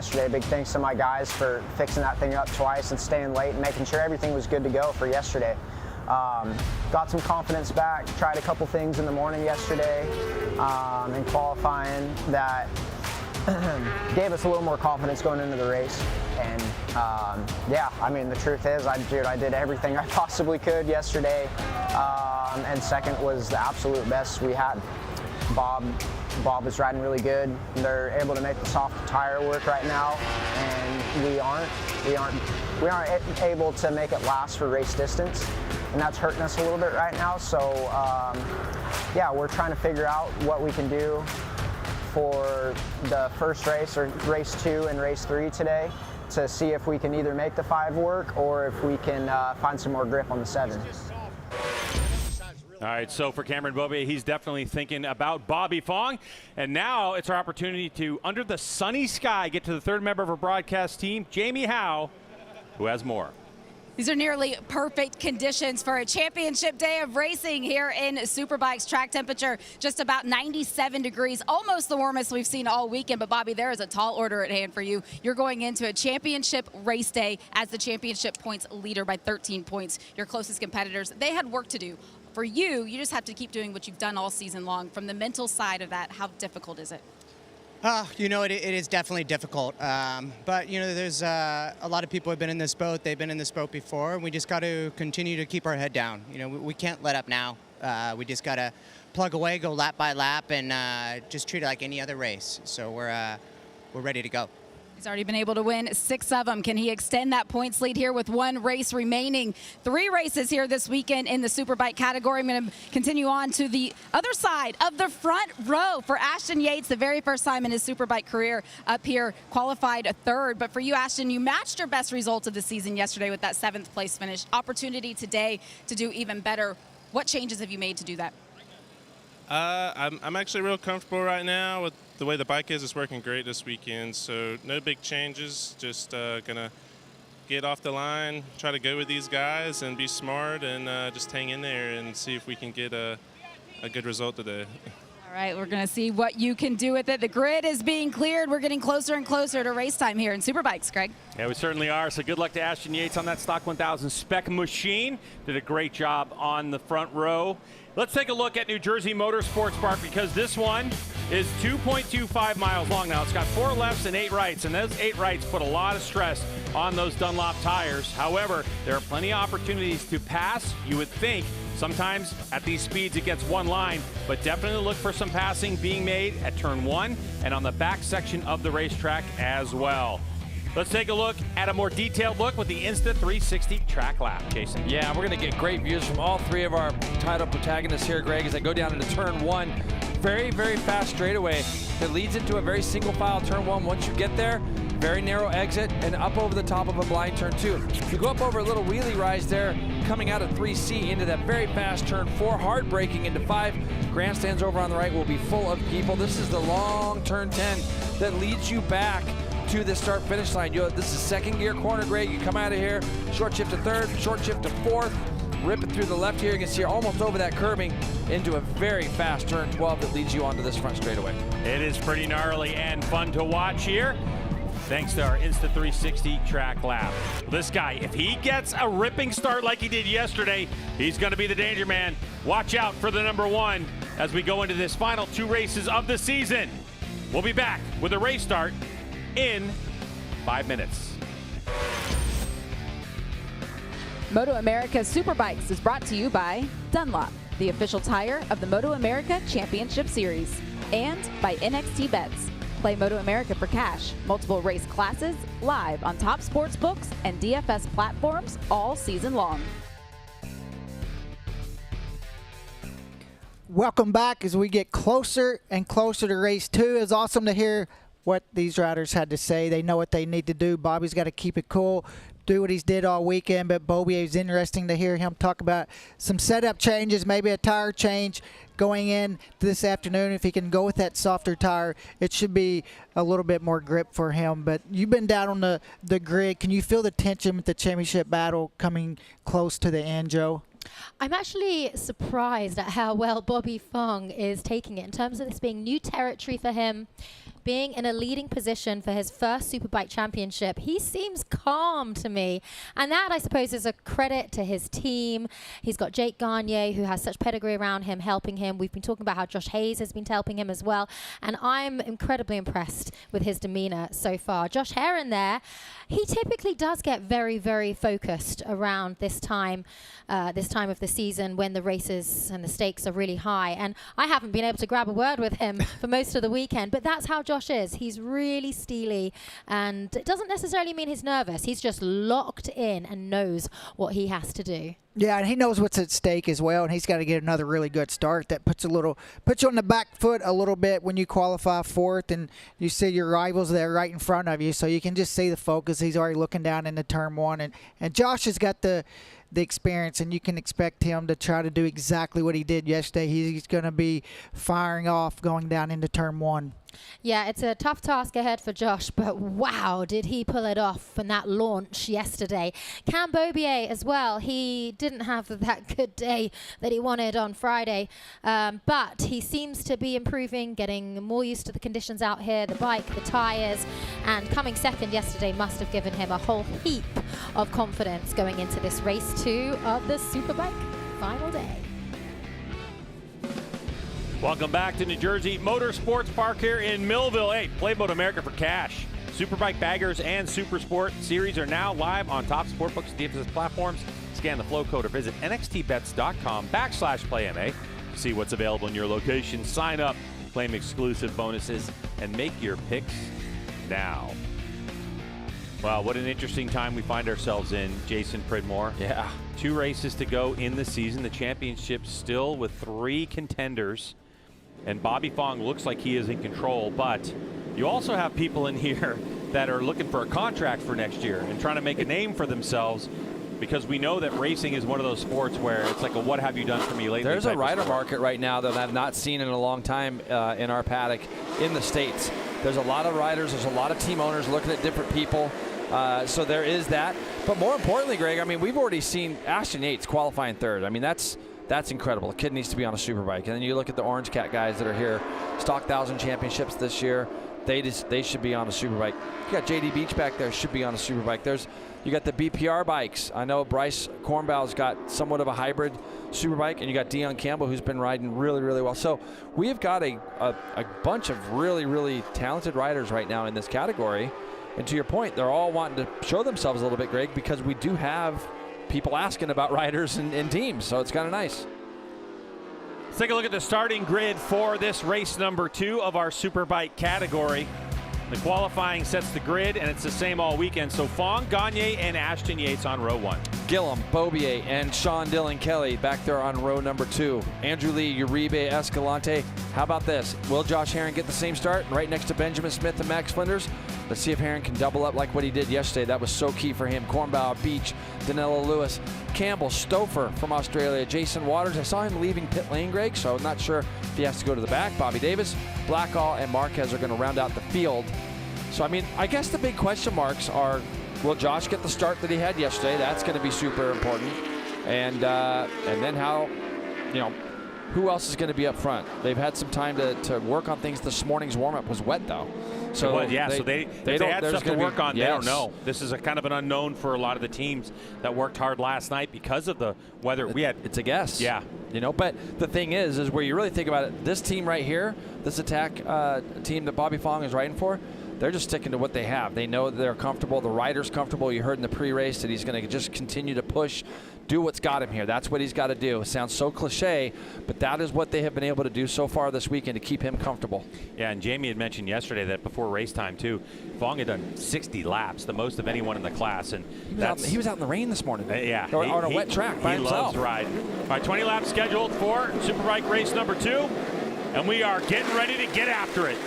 Yesterday, big thanks to my guys for fixing that thing up twice and staying late and making sure everything was good to go for yesterday. Got some confidence back, tried a couple things in the morning yesterday in qualifying that gave us a little more confidence going into the race. And yeah, I mean, the truth is, I did everything I possibly could yesterday. And second was the absolute best we had. Bob is riding really good. They're able to make the soft tire work right now, and we aren't able to make it last for race distance, and that's hurting us a little bit right now. So yeah, we're trying to figure out what we can do for the first race, or race 2 and race 3 today, to see if we can either make the 5 work or if we can find some more grip on the 7. All right, so for Cameron Beaubier, he's definitely thinking about Bobby Fong. And now it's our opportunity to, under the sunny sky, get to the third member of our broadcast team, Jamie Howe, who has more. These are nearly perfect conditions for a championship day of racing here in Superbike's. Track temperature just about 97 degrees, almost the warmest we've seen all weekend. But Bobby, there is a tall order at hand for you. You're going into a championship race day as the championship points leader by 13 points. Your closest competitors, they had work to do. For you, you just have to keep doing what you've done all season long. From the mental side of that, how difficult is it? You know, it is definitely difficult. But, you know, there's a lot of people who have been in this boat. They've been in this boat before, and we just got to continue to keep our head down. You know, we can't let up now. We just got to plug away, go lap by lap, and just treat it like any other race. So we're ready to go. He's already been able to win 6 of them. Can he extend that points lead here with 1 race remaining? 3 races here this weekend in the Superbike category. I'm going to continue on to the other side of the front row for Ashton Yates, the very first time in his Superbike career up here, qualified 3rd. But for you, Ashton, you matched your best results of the season yesterday with that 7th place finish. Opportunity today to do even better. What changes have you made to do that? I'm actually real comfortable right now with the way the bike is. It's working great this weekend, so no big changes. Just gonna get off the line, try to go with these guys and be smart, and just hang in there and see if we can get a good result today. All right, we're going to see what you can do with it. The grid is being cleared. We're getting closer and closer to race time here in Superbikes, Greg. Yeah, we certainly are. So good luck to Ashton Yates on that Stock 1000 spec machine. Did a great job on the front row. Let's take a look at New Jersey Motorsports Park, because this one is 2.25 miles long. Now, it's got 4 lefts and 8 rights, and those 8 rights put a lot of stress on those Dunlop tires. However, there are plenty of opportunities to pass, you would think. Sometimes at these speeds it gets one line, but definitely look for some passing being made at turn 1 and on the back section of the racetrack as well. Let's take a look at a more detailed look with the Insta360 track lap. Jason. Yeah, we're going to get great views from all 3 of our title protagonists here, Greg, as they go down into turn 1. Very, very fast straightaway that leads into a very single file turn 1. Once you get there, very narrow exit and up over the top of a blind turn 2. If you go up over a little wheelie rise there, coming out of 3C into that very fast turn 4, hard braking into 5. Grandstands over on the right will be full of people. This is the long turn 10 that leads you back to the start finish line. This is 2nd gear corner, Greg. You come out of here, short shift to 3rd, short shift to 4th, rip it through the left here. You can see almost over that curbing into a very fast turn 12 that leads you onto this front straightaway. It is pretty gnarly and fun to watch here, thanks to our Insta360 track lap. This guy, if he gets a ripping start like he did yesterday, he's going to be the danger man. Watch out for the number 1 as we go into this final 2 races of the season. We'll be back with a race start in 5 minutes. MotoAmerica Superbikes is brought to you by Dunlop, the official tire of the MotoAmerica Championship Series, and by NXT Bets. Play MotoAmerica for cash, multiple race classes, live on top sports books and DFS platforms all season long. Welcome back as we get closer and closer to race 2. It's awesome to hear what these riders had to say. They know what they need to do. Bobby's got to keep it cool, do what he's did all weekend, but Beaubier is interesting to hear him talk about some setup changes, maybe a tire change going in this afternoon. If he can go with that softer tire, it should be a little bit more grip for him. But you've been down on the grid. Can you feel the tension with the championship battle coming close to the end, Joe? I'm actually surprised at how well Bobby Fong is taking it in terms of this being new territory for him. being in a leading position for his first Superbike championship. He seems calm to me, and that, I suppose, is a credit to his team. He's got Jake Gagne, who has such pedigree around him, helping him. We've been talking about how Josh Hayes has been helping him as well, and I'm incredibly impressed with his demeanor so far. Josh Herron there, he typically does get very, very focused around this time of the season when the races and the stakes are really high, and I haven't been able to grab a word with him for most of the weekend, but that's how Josh is. He's really steely, and it doesn't necessarily mean he's nervous. He's just locked in and knows what he has to do. Yeah, and he knows what's at stake as well, and he's got to get another really good start. That puts you on the back foot a little bit when you qualify fourth, and you see your rivals there right in front of you, so you can just see the focus. He's already looking down into turn one, and Josh has got the experience, and you can expect him to try to do exactly what he did yesterday. He's going to be firing off going down into turn one. Yeah, it's a tough task ahead for Josh, but wow, did he pull it off in that launch yesterday. Cam Beaubier as well. He didn't have that good day that he wanted on Friday, but he seems to be improving, getting more used to the conditions out here, the bike, the tires, and coming second yesterday must have given him a whole heap of confidence going into this race 2 of the Superbike final day. Welcome back to New Jersey Motorsports Park here in Millville. Hey, play MotoAmerica for cash. Superbike baggers and Supersport series are now live on top sportbooks and DFS platforms. Scan the flow code or visit nxtbets.com/playma. See what's available in your location. Sign up, claim exclusive bonuses, and make your picks now. Wow, what an interesting time we find ourselves in, Jason Pridmore. Yeah. 2 races to go in the season. The championship still with 3 contenders. And Bobby Fong looks like he is in control, but you also have people in here that are looking for a contract for next year and trying to make a name for themselves, because we know that racing is one of those sports where it's like a what have you done for me lately. There's a rider market right now that I've not seen in a long time in our paddock in the States. There's a lot of riders, there's a lot of team owners looking at different people. So there is that. But more importantly, Greg, I mean, we've already seen Ashton Yates qualifying third. I mean, that's incredible. The kid needs to be on a Superbike. And then you look at the Orange Cat guys that are here, Stock 1000 championships this year. They should be on a Superbike. You got JD Beach back there, should be on a Superbike. You got the BPR bikes. I know Bryce Kornbau's got somewhat of a hybrid Superbike, and you got Dion Campbell, who's been riding really, really well. So we have got a bunch of really, really talented riders right now in this category. And to your point, they're all wanting to show themselves a little bit, Greg, because we do have people asking about riders and teams, so it's kind of nice. Let's take a look at the starting grid for this race number 2 of our Superbike category. The qualifying sets the grid, and it's the same all weekend. So Fong, Gagne, and Ashton Yates on row 1. Gillum, Beaubier, and Sean Dillon Kelly back there on row number 2. Andrew Lee, Uribe, Escalante. How about this? Will Josh Herron get the same start? Right next to Benjamin Smith and Max Flinders. Let's see if Herron can double up like what he did yesterday. That was so key for him. Kornbauer, Beach, Danilo Lewis, Campbell, Stouffer from Australia, Jason Waters. I saw him leaving pit lane, Greg, so I'm not sure if he has to go to the back. Bobby Davis, Blackall, and Marquez are going to round out the field. So, I mean, I guess the big question marks are, will Josh get the start that he had yesterday? That's going to be super important. And then how, who else is going to be up front? They've had some time to work on things. This morning's warm-up was wet, though. So they had stuff to work on. Yes. They don't know. This is a kind of an unknown for a lot of the teams that worked hard last night because of the weather. It's a guess. Yeah. But the thing is where you really think about it, this team right here, this attack team that Bobby Fong is riding for, they're just sticking to what they have. They know that they're comfortable. The rider's comfortable. You heard in the pre-race that he's going to just continue to push, do what's got him here. That's what he's got to do. It sounds so cliche, but that is what they have been able to do so far this weekend to keep him comfortable. Yeah, and Jamie had mentioned yesterday that before race time, too, Fong had done 60 laps, the most of anyone in the class. And he was out in the rain this morning. Yeah. On a wet track by himself. He loves riding. All right, 20 laps scheduled for Superbike race number 2, and we are getting ready to get after it.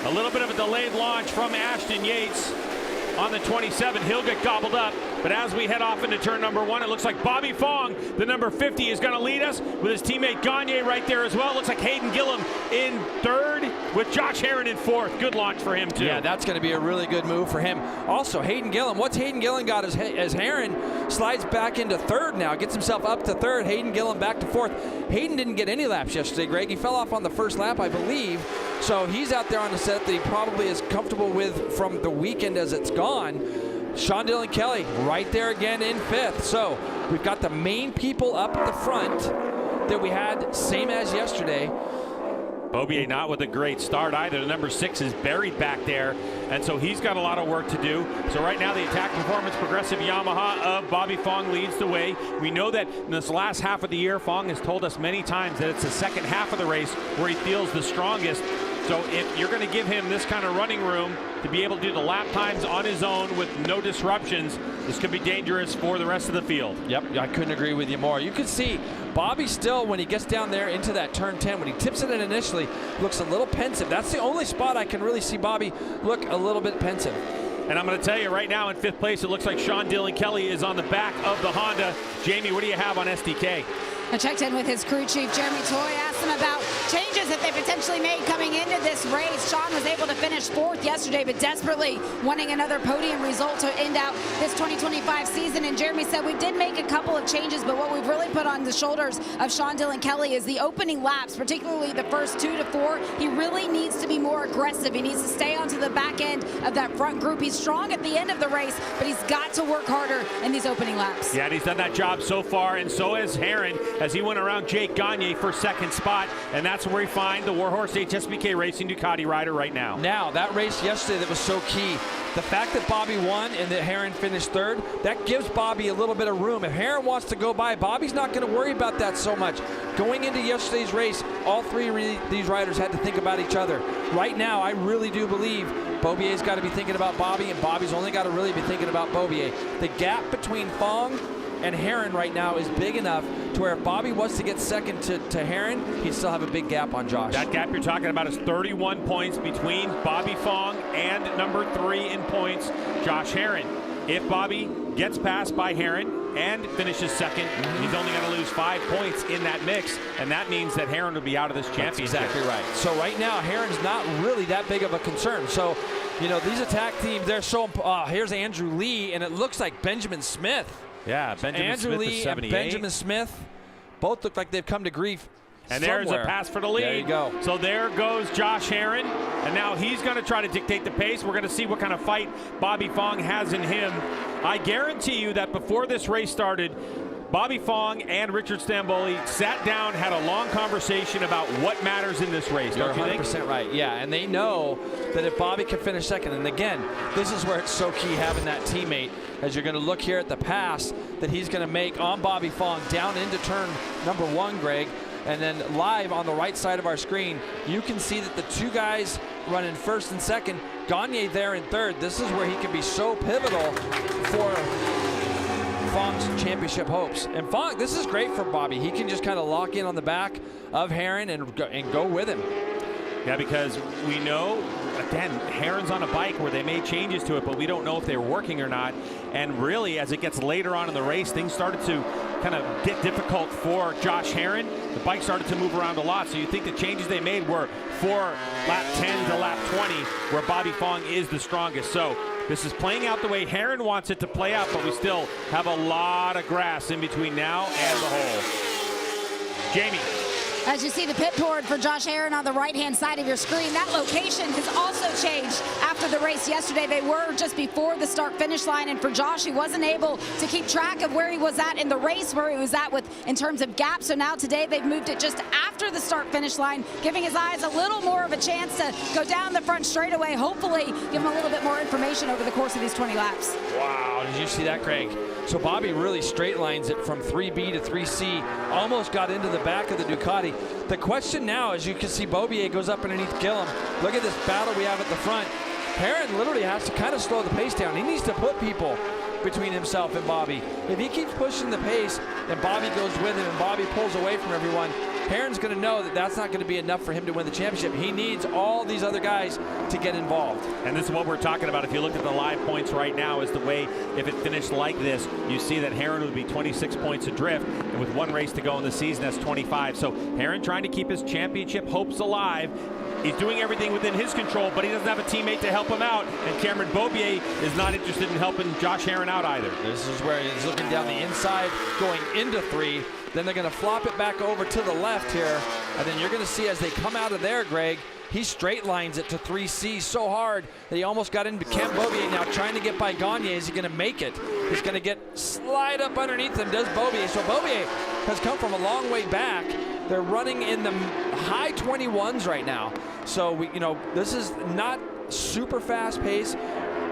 A little bit of a delayed launch from Ashton Yates on the 27. He'll get gobbled up. But as we head off into turn number 1, it looks like Bobby Fong, the number 50, is going to lead us with his teammate Gagne right there as well. Looks like Hayden Gillum in 3rd with Josh Herron in 4th. Good launch for him, too. Yeah, that's going to be a really good move for him. Also, Hayden Gillum. What's Hayden Gillum got as Herron slides back into 3rd now, gets himself up to 3rd. Hayden Gillum back to 4th. Hayden didn't get any laps yesterday, Greg. He fell off on the first lap, I believe. So he's out there on a set that he probably is comfortable with from the weekend as it's gone. Sean Dillon Kelly right there again in 5th. So we've got the main people up at the front that we had same as yesterday. Beaubier not with a great start either. The number 6 is buried back there, and so he's got a lot of work to do. So right now the Attack Performance Progressive Yamaha of Bobby Fong leads the way. We know that in this last half of the year, Fong has told us many times that it's the second half of the race where he feels the strongest. So if you're going to give him this kind of running room to be able to do the lap times on his own with no disruptions, this could be dangerous for the rest of the field. Yep, I couldn't agree with you more. You can see Bobby still, when he gets down there into that turn 10, when he tips it in initially, looks a little pensive. That's the only spot I can really see Bobby look a little bit pensive. And I'm going to tell you right now, in 5th place, it looks like Sean Dillon Kelly is on the back of the Honda. Jamie, what do you have on SDK? I checked in with his crew chief, Jeremy Toy, asked him about changes that they potentially made coming into this race. Sean was able to finish 4th yesterday, but desperately wanting another podium result to end out this 2025 season. And Jeremy said we did make a couple of changes, but what we've really put on the shoulders of Sean Dillon Kelly is the opening laps, particularly the first 2 to 4. He really needs to be more aggressive. He needs to stay onto the back end of that front group. He's strong at the end of the race, but he's got to work harder in these opening laps. Yeah, and he's done that job so far, and so has Herrin, as he went around Jake Gagne for 2nd spot, and that's where we find the Warhorse HSBK Racing Ducati rider right now. Now, that race yesterday that was so key, the fact that Bobby won and that Herrin finished 3rd, that gives Bobby a little bit of room. If Herrin wants to go by, Bobby's not going to worry about that so much. Going into yesterday's race, all 3 of these riders had to think about each other. Right now, I really do believe Beaubier's got to be thinking about Bobby, and Bobby's only got to really be thinking about Beaubier. The gap between Fong and Herrin right now is big enough to where if Bobby was to get second to Herrin, he'd still have a big gap on Josh. That gap you're talking about is 31 points between Bobby Fong and number 3 in points, Josh Herrin. If Bobby gets passed by Herrin and finishes second, he's only going to lose 5 points in that mix, and that means that Herrin will be out of this championship. That's exactly right. So right now, Herrin's not really that big of a concern. So, you know, these attack teams, they're so, here's Andrew Lee, and it looks like Benjamin Smith. Yeah, Benjamin Andrew Smith Lee is 78. and Benjamin Smith both look like they've come to grief. And there's a pass for the lead. There you go. So there goes Josh Herrin, and now he's going to try to dictate the pace. We're going to see what kind of fight Bobby Fong has in him. I guarantee you that before this race started, Bobby Fong and Richard Stamboli sat down, had a long conversation about what matters in this race. You're don't you 100% think? right. Yeah, and they know that if Bobby can finish second, and again, this is where it's so key having that teammate, as you're going to look here at the pass that he's going to make on Bobby Fong down into turn number 1, Greg. And then live on the right side of our screen, you can see that the 2 guys running 1st and 2nd, Gagne there in 3rd. This is where he can be so pivotal for Fong's championship hopes. And Fong, this is great for Bobby. He can just kind of lock in on the back of Herrin and go with him. Yeah, because we know, again, Herrin's on a bike where they made changes to it, but we don't know if they're working or not. And really, as it gets later on in the race, things started to kind of get difficult for Josh Herrin. The bike started to move around a lot, so you think the changes they made were for lap 10 to lap 20, where Bobby Fong is the strongest. So this is playing out the way Herrin wants it to play out, but we still have a lot of grass in between now and the hole. Jamie. As you see the pit board for Josh Herrin on the right-hand side of your screen, that location has also changed after the race yesterday. They were just before the start-finish line, and for Josh, he wasn't able to keep track of where he was at in the race, where he was at in terms of gap. So now today they've moved it just after the start-finish line, giving his eyes a little more of a chance to go down the front straightaway, hopefully give him a little bit more information over the course of these 20 laps. Wow, did you see that, Craig? So Bobby really straight lines it from 3B to 3C, almost got into the back of the Ducati. The question now, as you can see, Beaubier goes up underneath Gillum. Look at this battle we have at the front. Herrin literally has to kind of slow the pace down. He needs to put people between himself and Bobby. If he keeps pushing the pace and Bobby goes with him and Bobby pulls away from everyone, Herrin's going to know that that's not going to be enough for him to win the championship. He needs all these other guys to get involved. And this is what we're talking about. If you look at the live points right now, is the way, if it finished like this, you see that Herrin would be 26 points adrift, and with 1 race to go in the season, that's 25. So Herrin trying to keep his championship hopes alive. He's doing everything within his control, but he doesn't have a teammate to help him out. And Cameron Beaubier is not interested in helping Josh Herrin out either. This is where he's looking down the inside, going into 3. Then they're going to flop it back over to the left here. And then you're going to see as they come out of there, Greg, he straight lines it to 3C so hard that he almost got into Cam Beaubier now trying to get by Gagne. Is he going to make it? He's going to slide up underneath him, does Beaubier. So Beaubier has come from a long way back. They're running in the high 21s right now. So, this is not super fast pace.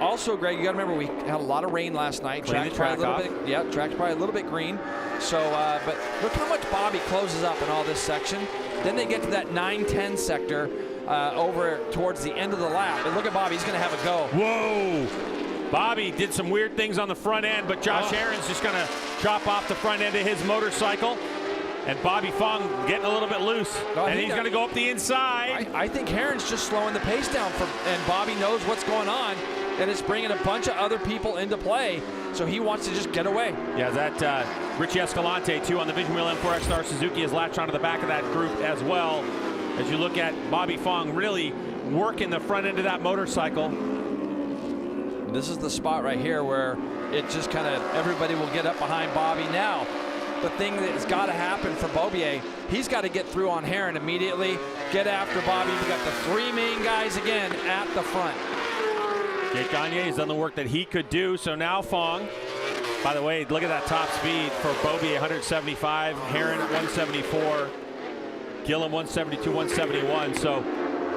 Also, Greg, you got to remember we had a lot of rain last night. Track's probably a little bit green. So, but look how much Bobby closes up in all this section. Then they get to that 9-10 sector over towards the end of the lap. And look at Bobby, he's going to have a go. Whoa! Bobby did some weird things on the front end, but Josh Herron's just going to chop off the front end of his motorcycle. And Bobby Fong getting a little bit loose, and he's going to go up the inside. I think Herron's just slowing the pace down, and Bobby knows what's going on, and it's bringing a bunch of other people into play, so he wants to just get away. Yeah, that Richie Escalante, too, on the Vision Wheel M4 Star Suzuki has latched onto the back of that group as well. As you look at Bobby Fong really working the front end of that motorcycle. This is the spot right here where it just kind of, everybody will get up behind Bobby now. The thing that has got to happen for Beaubier, he's got to get through on Herron immediately, get after Bobby. We got the three main guys again at the front. Jake Gagne has done the work that he could do, so now Fong. By the way, look at that top speed for Beaubier, 175, Herron at 174, Gillum 172, 171. So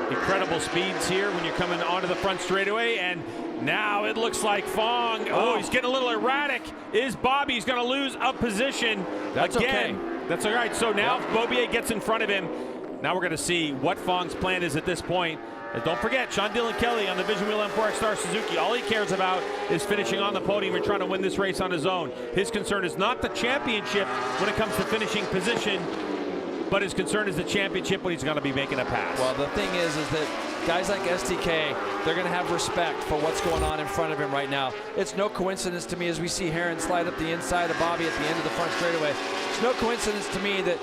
incredible speeds here when you're coming onto the front straightaway, and now it looks like Fong, he's getting a little erratic. Is Bobby, he's going to lose a position. That's again. okay. That's all right. So now Beaubier gets in front of him. Now we're going to see what Fong's plan is at this point. And don't forget, Sean Dillon Kelly on the Vision Wheel M4 Star Suzuki, all he cares about is finishing on the podium and trying to win this race on his own. His concern is not the championship when it comes to finishing position, but his concern is the championship when he's going to be making a pass. Well, the thing is that guys like STK, they're going to have respect for what's going on in front of him right now. It's no coincidence to me as we see Herron slide up the inside of Bobby at the end of the front straightaway. It's no coincidence to me that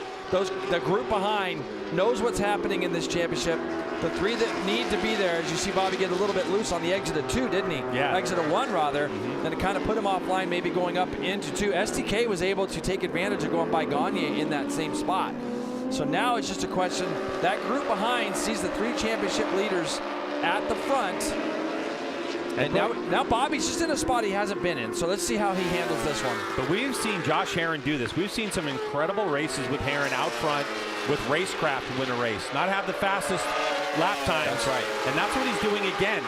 the group behind knows what's happening in this championship. The three that need to be there, as you see Bobby get a little bit loose on the exit of 2, didn't he? Yeah. Exit of 1, rather, and it kind of put him offline, maybe going up into 2. STK was able to take advantage of going by Gagne in that same spot. So now it's just a question. That group behind sees the 3 championship leaders at the front. And now Bobby's just in a spot he hasn't been in. So let's see how he handles this one. But we've seen Josh Herron do this. We've seen some incredible races with Herron out front with racecraft win a race. Not have the fastest lap times. That's right. And that's what he's doing again.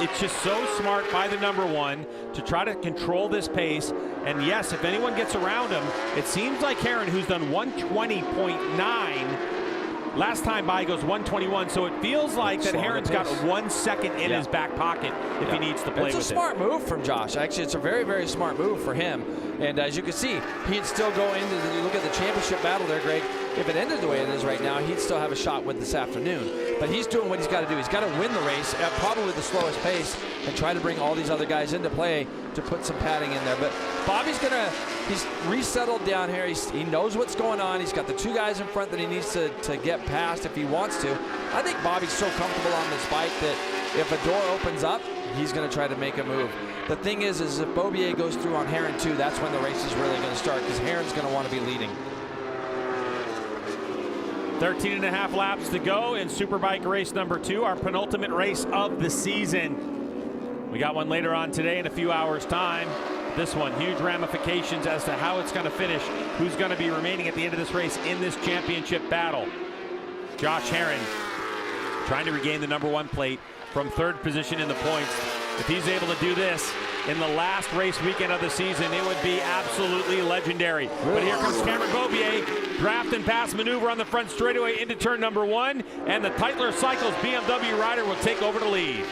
It's just so smart by the number 1 to try to control this pace. And yes, if anyone gets around him, it seems like Herron, who's done 120.9, last time by goes 121, so it feels like that Herron's got 1 second in his back pocket if he needs to play with it. It's a smart move from Josh. Actually, it's a very, very smart move for him. And as you can see, he'd still go into look at the championship battle there, Greg. If it ended the way it is right now, he'd still have a shot with this afternoon. But he's doing what he's got to do. He's got to win the race at probably the slowest pace and try to bring all these other guys into play to put some padding in there. But Bobby's he's resettled down here. He knows what's going on. He's got the 2 guys in front that he needs to get past if he wants to. I think Bobby's so comfortable on this bike that if a door opens up, he's going to try to make a move. The thing is if Beaubier goes through on Herron 2, that's when the race is really going to start, because Herron's going to want to be leading. 13.5 laps to go in Superbike race number 2, our penultimate race of the season. We got one later on today in a few hours' time. This one, huge ramifications as to how it's going to finish, who's going to be remaining at the end of this race in this championship battle. Josh Herron trying to regain the number 1 plate from 3rd position in the points. If he's able to do this in the last race weekend of the season, it would be absolutely legendary. But here comes Cameron Beaubier, draft and pass maneuver on the front straightaway into turn number 1, and the Tytler Cycles BMW rider will take over the lead.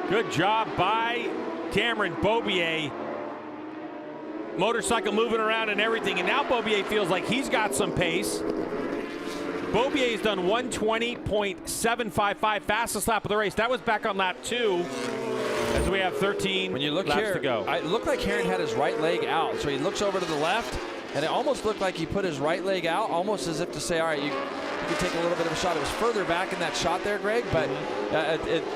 Good job by Cameron Beaubier. Motorcycle moving around and everything, and now Beaubier feels like he's got some pace. Beaubier's done 120.755, fastest lap of the race. That was back on lap 2, as we have 13 when you look laps here, to go. It looked like Herron had his right leg out, so he looks over to the left, and it almost looked like he put his right leg out, almost as if to say, all right, you could take a little bit of a shot. It was further back in that shot there, Greg, but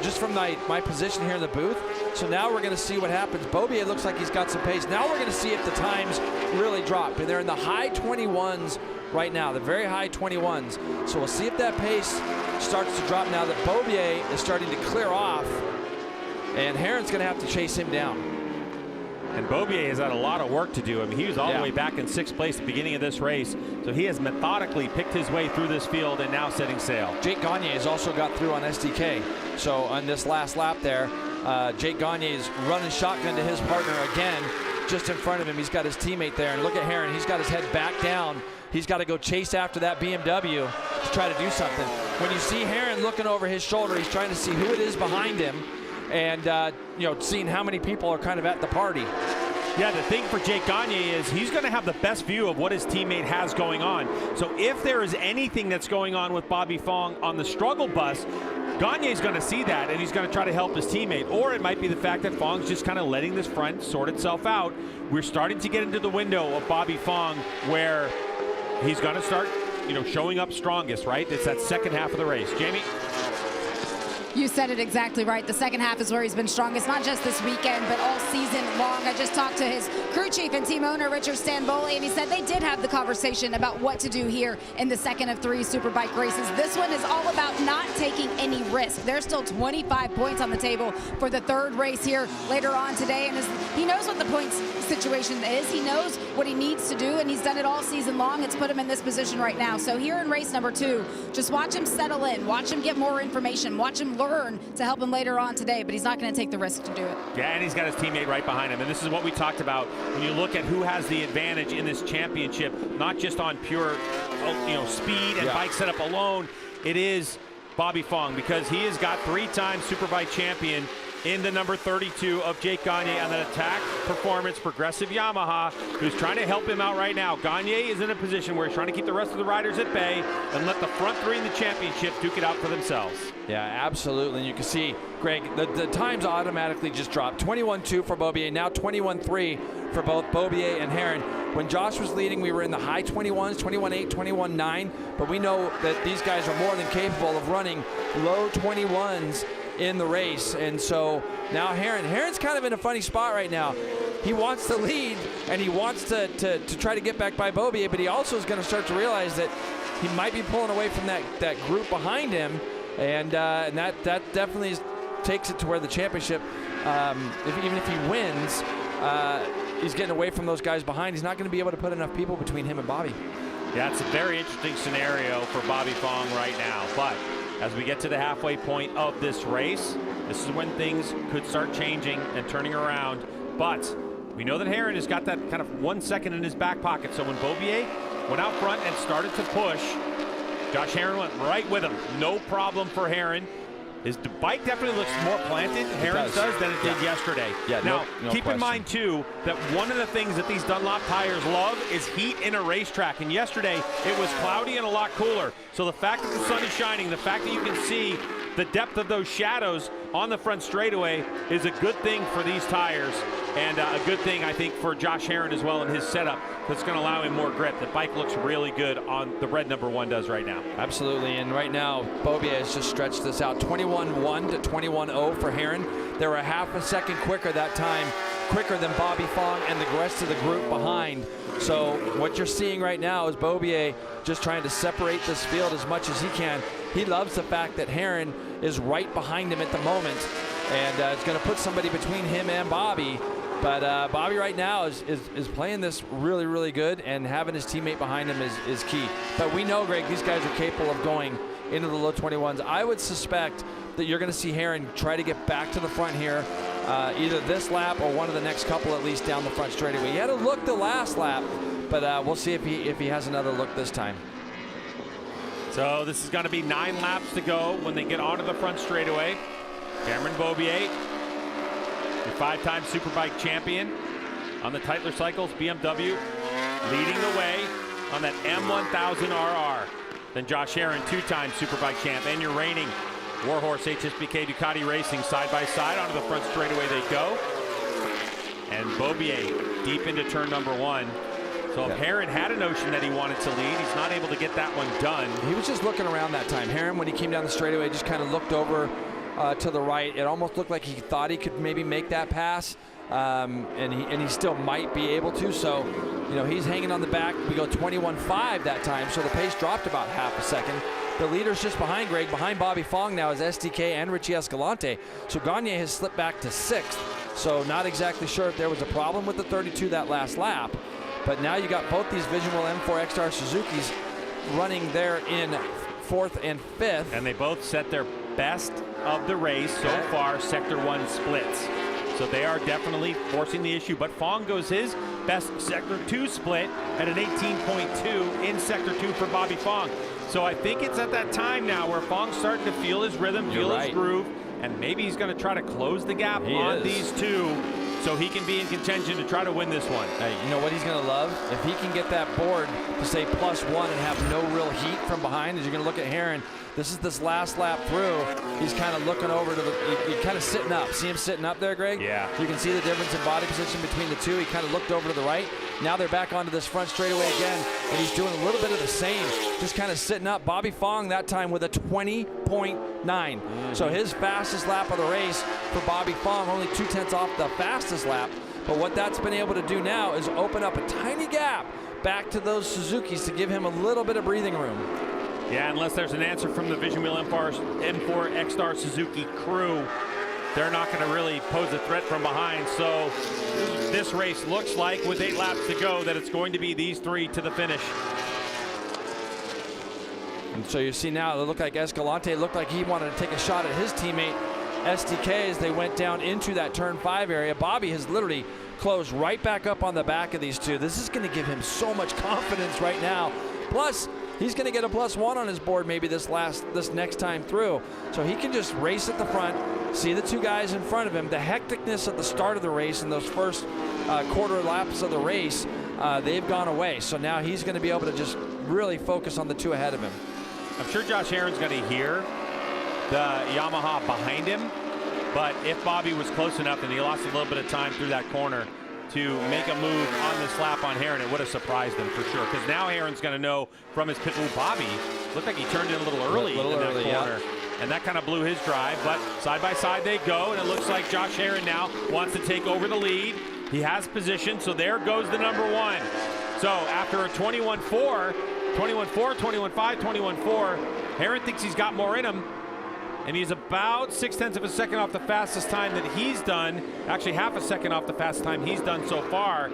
just from my position here in the booth. So now we're going to see what happens. Beaubier looks like he's got some pace. Now we're going to see if the times really drop. And they're in the high 21s right now, the very high 21s. So we'll see if that pace starts to drop now that Beaubier is starting to clear off. And Herron's going to have to chase him down. And Beaubier has had a lot of work to do. I mean, he was all the way back in 6th place at the beginning of this race. So he has methodically picked his way through this field and now setting sail. Jake Gagne has also got through on SDK. So on this last lap there, Jake Gagne is running shotgun to his partner again, just in front of him. He's got his teammate there. And look at Herron. He's got his head back down. He's got to go chase after that BMW to try to do something. When you see Herron looking over his shoulder, he's trying to see who it is behind him. And, you know, seeing how many people are kind of at the party. Yeah, the thing for Jake Gagne is he's going to have the best view of what his teammate has going on. So if there is anything that's going on with Bobby Fong on the struggle bus, Gagne's going to see that, and he's going to try to help his teammate. Or it might be the fact that Fong's just kind of letting this front sort itself out. We're starting to get into the window of Bobby Fong where he's going to start, you know, showing up strongest, right? It's that second half of the race. Jamie? You said it exactly right. The second half is where he's been strongest, not just this weekend, but all season long. I just talked to his crew chief and team owner, Richard Stanboli, and he said they did have the conversation about what to do here in the second of 3 Superbike races. This one is all about not taking any risk. There's still 25 points on the table for the 3rd race here later on today, and he knows what the points situation is. He knows what he needs to do, and he's done it all season long. It's put him in this position right now. So here in race number 2, just watch him settle in, watch him get more information, watch him learn to help him later on today, but he's not going to take the risk to do it. Yeah, and he's got his teammate right behind him. And this is what we talked about when you look at who has the advantage in this championship, not just on pure, you know, speed and bike setup alone. It is Bobby Fong, because he has got 3-time Superbike champion in the number 32 of Jake Gagne on the Attack Performance Progressive Yamaha, who's trying to help him out right now. Gagne is in a position where he's trying to keep the rest of the riders at bay and let the front 3 in the championship duke it out for themselves. Yeah, absolutely. And you can see, Greg, the times automatically just dropped. 21.2 for Beaubier, now 21.3 for both Beaubier and Herron. When Josh was leading, we were in the high 21s, 21.8, 21.9, but we know that these guys are more than capable of running low 21s in the race. And so now Herron's kind of in a funny spot right now. He wants to lead and he wants to try to get back by Beaubier, but he also is going to start to realize that he might be pulling away from that group behind him, and that definitely takes it to where the championship, even if he wins, he's getting away from those guys behind. He's not going to be able to put enough people between him and Bobby. Yeah, it's a very interesting scenario for Bobby Fong right now, but as we get to the halfway point of this race, this is when things could start changing and turning around. But we know that Herron has got that kind of 1 second in his back pocket. So when Beaubier went out front and started to push, Josh Herron went right with him. No problem for Herron. His bike definitely looks more planted, Herron's does, than it did yesterday. Yeah, now, no keep question. in mind, too, that one of the things that these Dunlop tires love is heat in a racetrack. And yesterday, it was cloudy and a lot cooler. So the fact that the sun is shining, the fact that you can see the depth of those shadows on the front straightaway is a good thing for these tires, and a good thing, I think, for Josh Herron as well in his setup. That's going to allow him more grip. The bike looks really good on the red number 1 does right now. Absolutely, and right now, Beaubier has just stretched this out. 21.1 to 21.0 for Herron. They were a half a second quicker that time, quicker than Bobby Fong and the rest of the group behind. So what you're seeing right now is Beaubier just trying to separate this field as much as he can. He loves the fact that Herron is right behind him at the moment, and it's going to put somebody between him and Bobby. But Bobby right now is playing this really, really good, and having his teammate behind him is key. But we know, Greg, these guys are capable of going into the low 21s. I would suspect that you're going to see Herron try to get back to the front here, either this lap or one of the next couple at least down the front straightaway. He had a look the last lap, but we'll see if he has another look this time. So this is going to be 9 laps to go when they get onto the front straightaway. Cameron Beaubier, the 5-time Superbike champion on the Tytler Cycles BMW, leading the way on that M1000RR. Then Josh Herron, 2-time Superbike champ, and your reigning Warhorse HSBK Ducati Racing side by side. Onto the front straightaway they go. And Beaubier deep into turn number 1. So if Herrin had a notion that he wanted to lead, he's not able to get that one done. He was just looking around that time. Herrin, when he came down the straightaway, just kind of looked over to the right. It almost looked like he thought he could maybe make that pass, and he still might be able to. So, you know, he's hanging on the back. We go 21.5 that time, so the pace dropped about half a second. The leader's just behind Greg. Behind Bobby Fong now is SDK and Richie Escalante. So Gagne has slipped back to 6th. So not exactly sure if there was a problem with the 32 that last lap. But now you got both these Vision Wheel M4 X-Star Suzukis running there in 4th and 5th. And they both set their best of the race so far, Sector 1 splits. So they are definitely forcing the issue. But Fong goes his best Sector 2 split at an 18.2 in Sector 2 for Bobby Fong. So I think it's at that time now where Fong's starting to feel his rhythm, feel his groove, and maybe he's going to try to close the gap on these two so he can be in contention to try to win this one. Hey, you know what he's going to love? If he can get that board to say +1 and have no real heat from behind, as you're going to look at Herrin, this last lap through, he's kind of looking over to the, kind of sitting up. See him sitting up there, Greg? Yeah. You can see the difference in body position between the two. He kind of looked over to the right. Now they're back onto this front straightaway again, and he's doing a little bit of the same, just kind of sitting up. Bobby Fong that time with a 20.9. So his fastest lap of the race for Bobby Fong, only 0.2 off the fastest lap. But what that's been able to do now is open up a tiny gap back to those Suzukis to give him a little bit of breathing room. Yeah, unless there's an answer from the Vision Wheel M4 X-Star Suzuki crew, they're not going to really pose a threat from behind. So this race looks like, with 8 laps to go, that it's going to be these 3 to the finish. And so you see now, it looked like Escalante looked like he wanted to take a shot at his teammate SDK as they went down into that turn 5 area. Bobby has literally closed right back up on the back of these two. This is going to give him so much confidence right now. Plus, he's going to get a +1 on his board maybe this next time through. So he can just race at the front, see the two guys in front of him. The hecticness at the start of the race and those first quarter laps of the race, they've gone away. So now he's going to be able to just really focus on the two ahead of him. I'm sure Josh Herrin's going to hear the Yamaha behind him, but if Bobby was close enough and he lost a little bit of time through that corner to make a move on this lap on Herrin, it would have surprised him for sure. Because now Herrin's going to know from his pit. Bobby looked like he turned in a little early in that corner. And that kind of blew his drive, but side by side they go, and it looks like Josh Herrin now wants to take over the lead. He has position, so there goes the number 1. So after a 21.4, 21.4, 21.5, 21.4, Herrin thinks he's got more in him, and he's about 0.6 of a second off the fastest time that he's done. Actually, half a second off the fastest time he's done so far,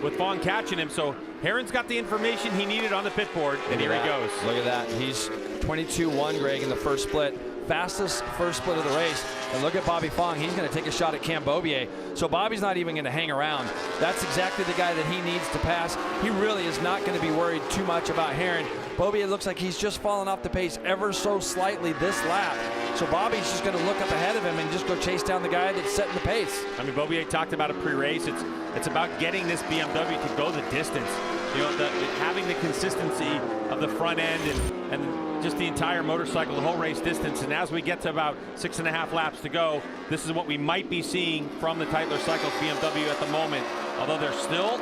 with Fong catching him. So Herrin's got the information he needed on the pit board, and here he goes. Look at that. He's 22.1, Greg, in the first split. Fastest first split of the race. And look at Bobby Fong. He's going to take a shot at Cam Beaubier. So Bobby's not even going to hang around. That's exactly the guy that he needs to pass. He really is not going to be worried too much about Herrin. Beaubier looks like he's just fallen off the pace ever so slightly this lap. So Bobby's just going to look up ahead of him and just go chase down the guy that's setting the pace. I mean, Beaubier talked about it pre-race. It's about getting this BMW to go the distance. You know, having the consistency of the front end and just the entire motorcycle, the whole race distance. And as we get to about 6.5 laps to go, this is what we might be seeing from the Tytler Cycles BMW at the moment. Although they're still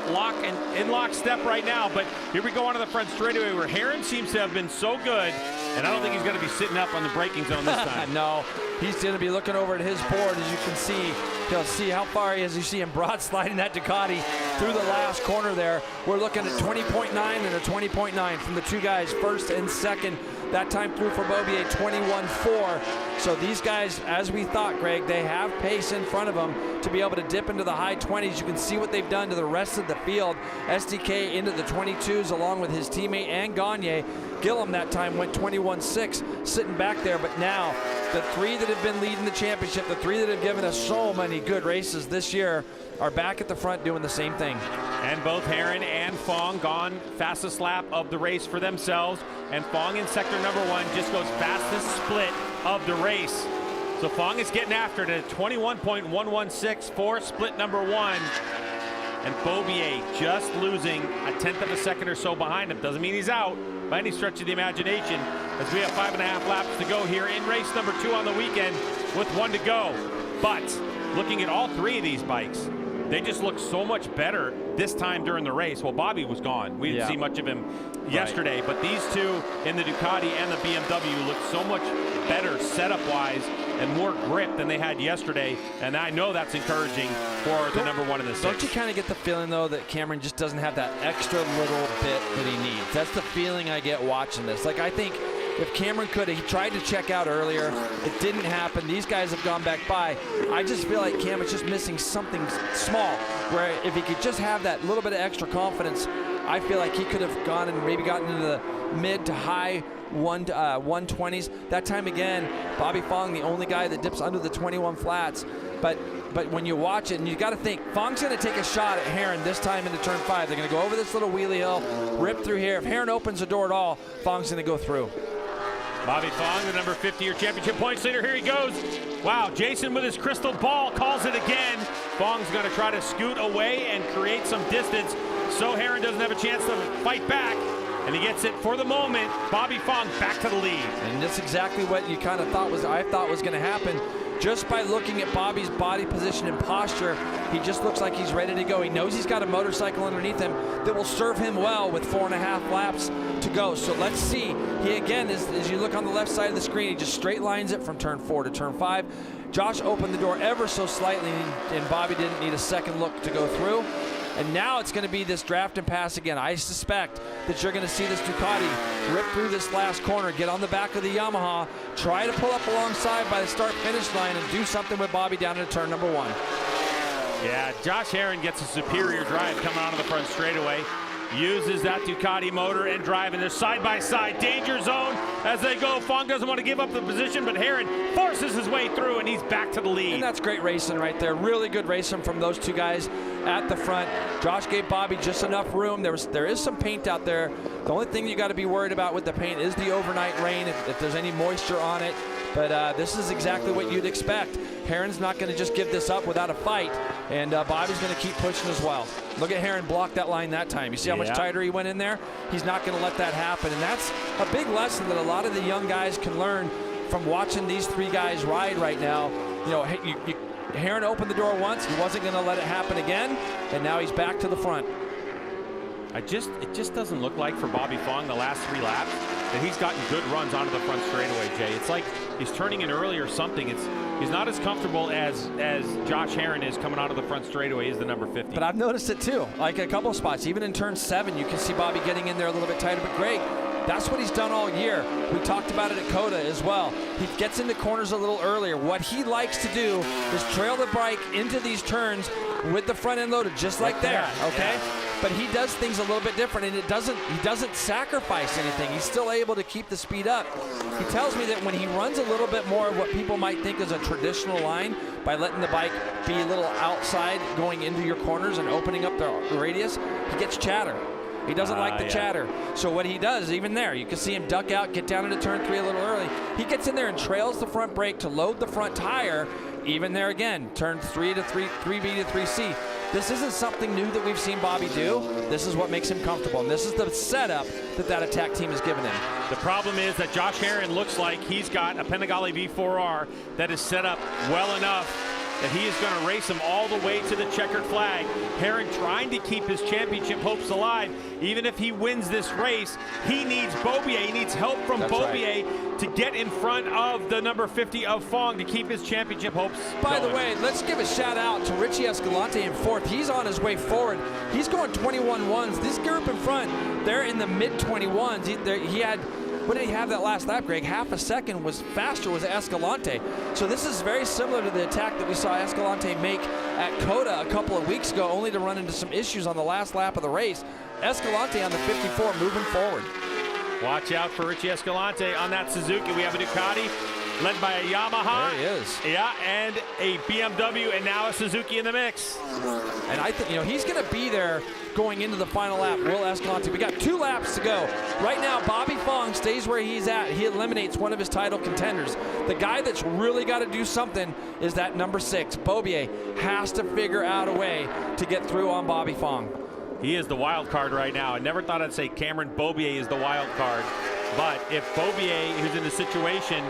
in lockstep right now. But here we go onto the front straightaway where Herrin seems to have been so good. And I don't think he's going to be sitting up on the braking zone this time. No, he's going to be looking over at his board. As you can see, he'll see how far he is. You see him broad sliding that Ducati through the last corner there. We're looking at 20.9 and a 20.9 from the two guys, first and second. That time through for Beaubier, 21.4. So these guys, as we thought, Greg, they have pace in front of them to be able to dip into the high 20s. You can see what they've done to the rest of the field. SDK into the 22s along with his teammate and Gagne. Gillum that time went 21.6, sitting back there. But now, the 3 that have been leading the championship, the 3 that have given us so many good races this year, are back at the front doing the same thing. And both Herrin and Fong gone fastest lap of the race for themselves. And Fong in sector number 1 just goes fastest split of the race. So Fong is getting after it at 21.116 for split number 1. And Beaubier just losing a 1/10 of a second or so behind him. Doesn't mean he's out by any stretch of the imagination, as we have 5.5 laps to go here in race number 2 on the weekend with 1 to go. But looking at all 3 of these bikes, they just looked so much better this time during the race. Well, Bobby was gone. We didn't see much of him yesterday, but these two in the Ducati and the BMW looked so much better setup-wise and more grip than they had yesterday, and I know that's encouraging for the number one in the six. Don't you kind of get the feeling, though, that Cameron just doesn't have that extra little bit that he needs? That's the feeling I get watching this. Like, I think if Cameron could have, he tried to check out earlier. It didn't happen. These guys have gone back by. I just feel like Cameron's just missing something small, where if he could just have that little bit of extra confidence, I feel like he could have gone and maybe gotten into the mid to high 120s. That time again, Bobby Fong, the only guy that dips under the 21 flats. But when you watch it, and you got to think, Fong's going to take a shot at Herrin this time into turn 5. They're going to go over this little wheelie hill, rip through here. If Herrin opens the door at all, Fong's going to go through. Bobby Fong, the number 50-year championship points leader. Here he goes. Wow, Jason with his crystal ball calls it again. Fong's going to try to scoot away and create some distance so Herrin doesn't have a chance to fight back. And he gets it for the moment. Bobby Fong back to the lead. And that's exactly what you kind of thought was going to happen. Just by looking at Bobby's body position and posture, he just looks like he's ready to go. He knows he's got a motorcycle underneath him that will serve him well with 4.5 laps to go. So let's see. He again, as you look on the left side of the screen, he just straight lines it from turn 4 to turn 5. Josh opened the door ever so slightly, and Bobby didn't need a second look to go through. And now it's going to be this draft and pass again. I suspect that you're going to see this Ducati rip through this last corner, get on the back of the Yamaha, try to pull up alongside by the start-finish line and do something with Bobby down into turn number 1. Yeah, Josh Herrin gets a superior drive coming out of the front straightaway. Uses that Ducati motor and drive in their side-by-side danger zone as they go. Fong doesn't want to give up the position, but Herrin forces his way through, and he's back to the lead. And that's great racing right there. Really good racing from those two guys at the front. Josh gave Bobby just enough room. There is some paint out there. The only thing you got to be worried about with the paint is the overnight rain, if there's any moisture on it. But this is exactly what you'd expect. Herrin's not going to just give this up without a fight, and Bobby's going to keep pushing as well. Look at Herrin block that line that time. You see how much tighter he went in there? He's not going to let that happen, and that's a big lesson that a lot of the young guys can learn from watching these three guys ride right now. You know, Herrin opened the door once. He wasn't going to let it happen again, and now he's back to the front. It just doesn't look like for Bobby Fong the last 3 laps that he's gotten good runs onto the front straightaway, Jay. It's like he's turning in early or something. He's not as comfortable as Josh Herrin is coming out of the front straightaway as the number 50. But I've noticed it too, like a couple of spots. Even in turn 7, you can see Bobby getting in there a little bit tighter. But Greg, that's what he's done all year. We talked about it at COTA as well. He gets into corners a little earlier. What he likes to do is trail the bike into these turns with the front end loaded, just like there, okay? Yeah. But he does things a little bit different, and he doesn't sacrifice anything. He's still able to keep the speed up. He tells me that when he runs a little bit more of what people might think is a traditional line, by letting the bike be a little outside going into your corners and opening up the radius, he gets chatter. He doesn't like the chatter. So what he does, even there, you can see him duck out, get down into turn 3 a little early. He gets in there and trails the front brake to load the front tire. Even there again, turn 3B to 3C. This isn't something new that we've seen Bobby do. This is what makes him comfortable, and this is the setup that attack team has given him. The problem is that Josh Herrin looks like he's got a Panigale V4R that is set up well enough that he is going to race him all the way to the checkered flag. Herrin trying to keep his championship hopes alive. Even if he wins this race, he needs Beaubier. He needs help from Beaubier to get in front of the number 50 of Fong to keep his championship hopes By going. the way, let's give a shout out to Richie Escalante in 4th. He's on his way forward. He's going 21-1s. This group in front, they're in the mid-21s. He had, what did he have that last lap, Greg? Half a second was faster was Escalante. So this is very similar to the attack that we saw Escalante make at COTA a couple of weeks ago, only to run into some issues on the last lap of the race. Escalante on the 54 moving forward. Watch out for Richie Escalante on that Suzuki. We have a Ducati led by a Yamaha. There he is. Yeah, and a BMW, and now a Suzuki in the mix. And I think, he's going to be there going into the final lap. Will Escalante. We got 2 laps to go. Right now, Bobby Fong stays where he's at. He eliminates one of his title contenders. The guy that's really got to do something is that number 6. Beaubier has to figure out a way to get through on Bobby Fong. He is the wild card right now. I never thought I'd say Cameron Beaubier is the wild card. But if Beaubier, who's in the situation,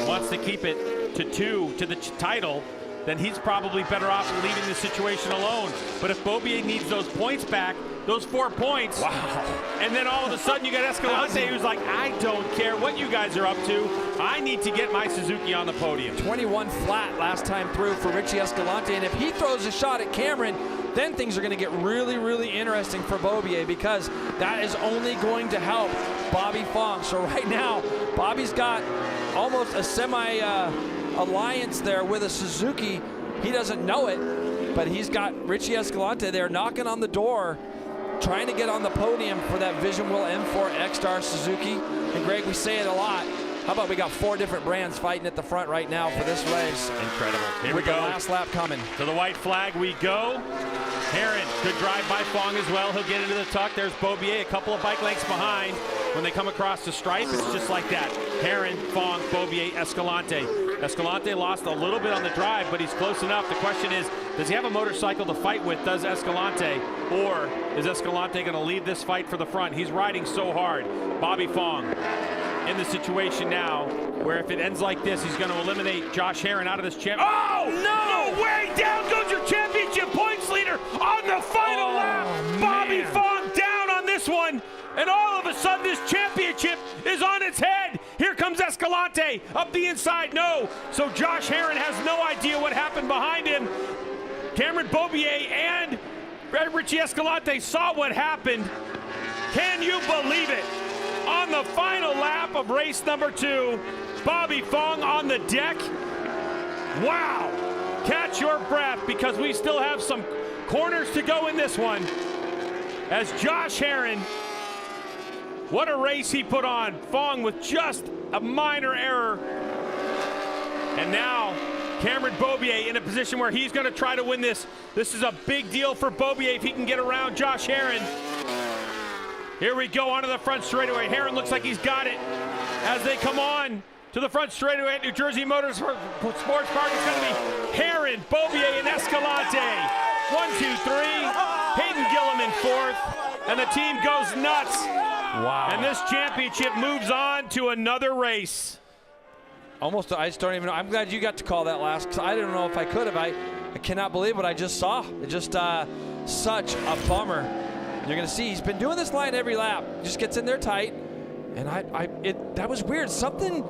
wants to keep it to 2 to the title, then he's probably better off leaving the situation alone. But if Beaubier needs those points back, those 4 points, and then all of a sudden you got Escalante who's like, I don't care what you guys are up to. I need to get my Suzuki on the podium. 21 flat last time through for Richie Escalante, and if he throws a shot at Cameron, then things are going to get really, really interesting for Beaubier, because that is only going to help Bobby Fong. So right now, Bobby's got almost a semi-alliance there with a Suzuki. He doesn't know it, but he's got Richie Escalante there knocking on the door, trying to get on the podium for that Vision Wheel M4 X-Star Suzuki. And Greg, we say it a lot. How about we got 4 different brands fighting at the front right now for this race? Incredible. Here with we go. The last lap coming. To the white flag we go. Herron, good drive by Fong as well. He'll get into the tuck. There's Beaubier, a couple of bike lengths behind. When they come across the stripe, it's just like that. Herron, Fong, Beaubier, Escalante. Escalante lost a little bit on the drive, but he's close enough. The question is, does he have a motorcycle to fight with? Does Escalante? Or is Escalante going to leave this fight for the front? He's riding so hard. Bobby Fong in the situation now where if it ends like this, he's going to eliminate Josh Herron out of this champ. Oh, no way! Down goes your championship points leader on the final lap. Bobby Fong down on this one. And all of a sudden, this championship is on its head. Here comes Escalante up the inside. No. So Josh Herron has no idea what happened behind him. Cameron Beaubier and Richie Escalante saw what happened. Can you believe it? On the final lap of race number 2, Bobby Fong on the deck. Wow. Catch your breath, because we still have some corners to go in this one. As Josh Herron, what a race he put on. Fong with just a minor error. And now Cameron Beaubier in a position where he's going to try to win this. This is a big deal for Beaubier if he can get around Josh Herron. Here we go onto the front straightaway. Herron looks like he's got it. As they come on to the front straightaway at New Jersey Motorsports Park, it's going to be Herron, Beaubier, and Escalante. 1, 2, 3. Hayden Gillum in 4th. And the team goes nuts. Wow. And this championship moves on to another race. Almost, I just don't even know. I'm glad you got to call that last, because I didn't know if I could have. I cannot believe what I just saw. It just such a bummer. You're going to see he's been doing this line every lap. Just gets in there tight. And that was weird. Something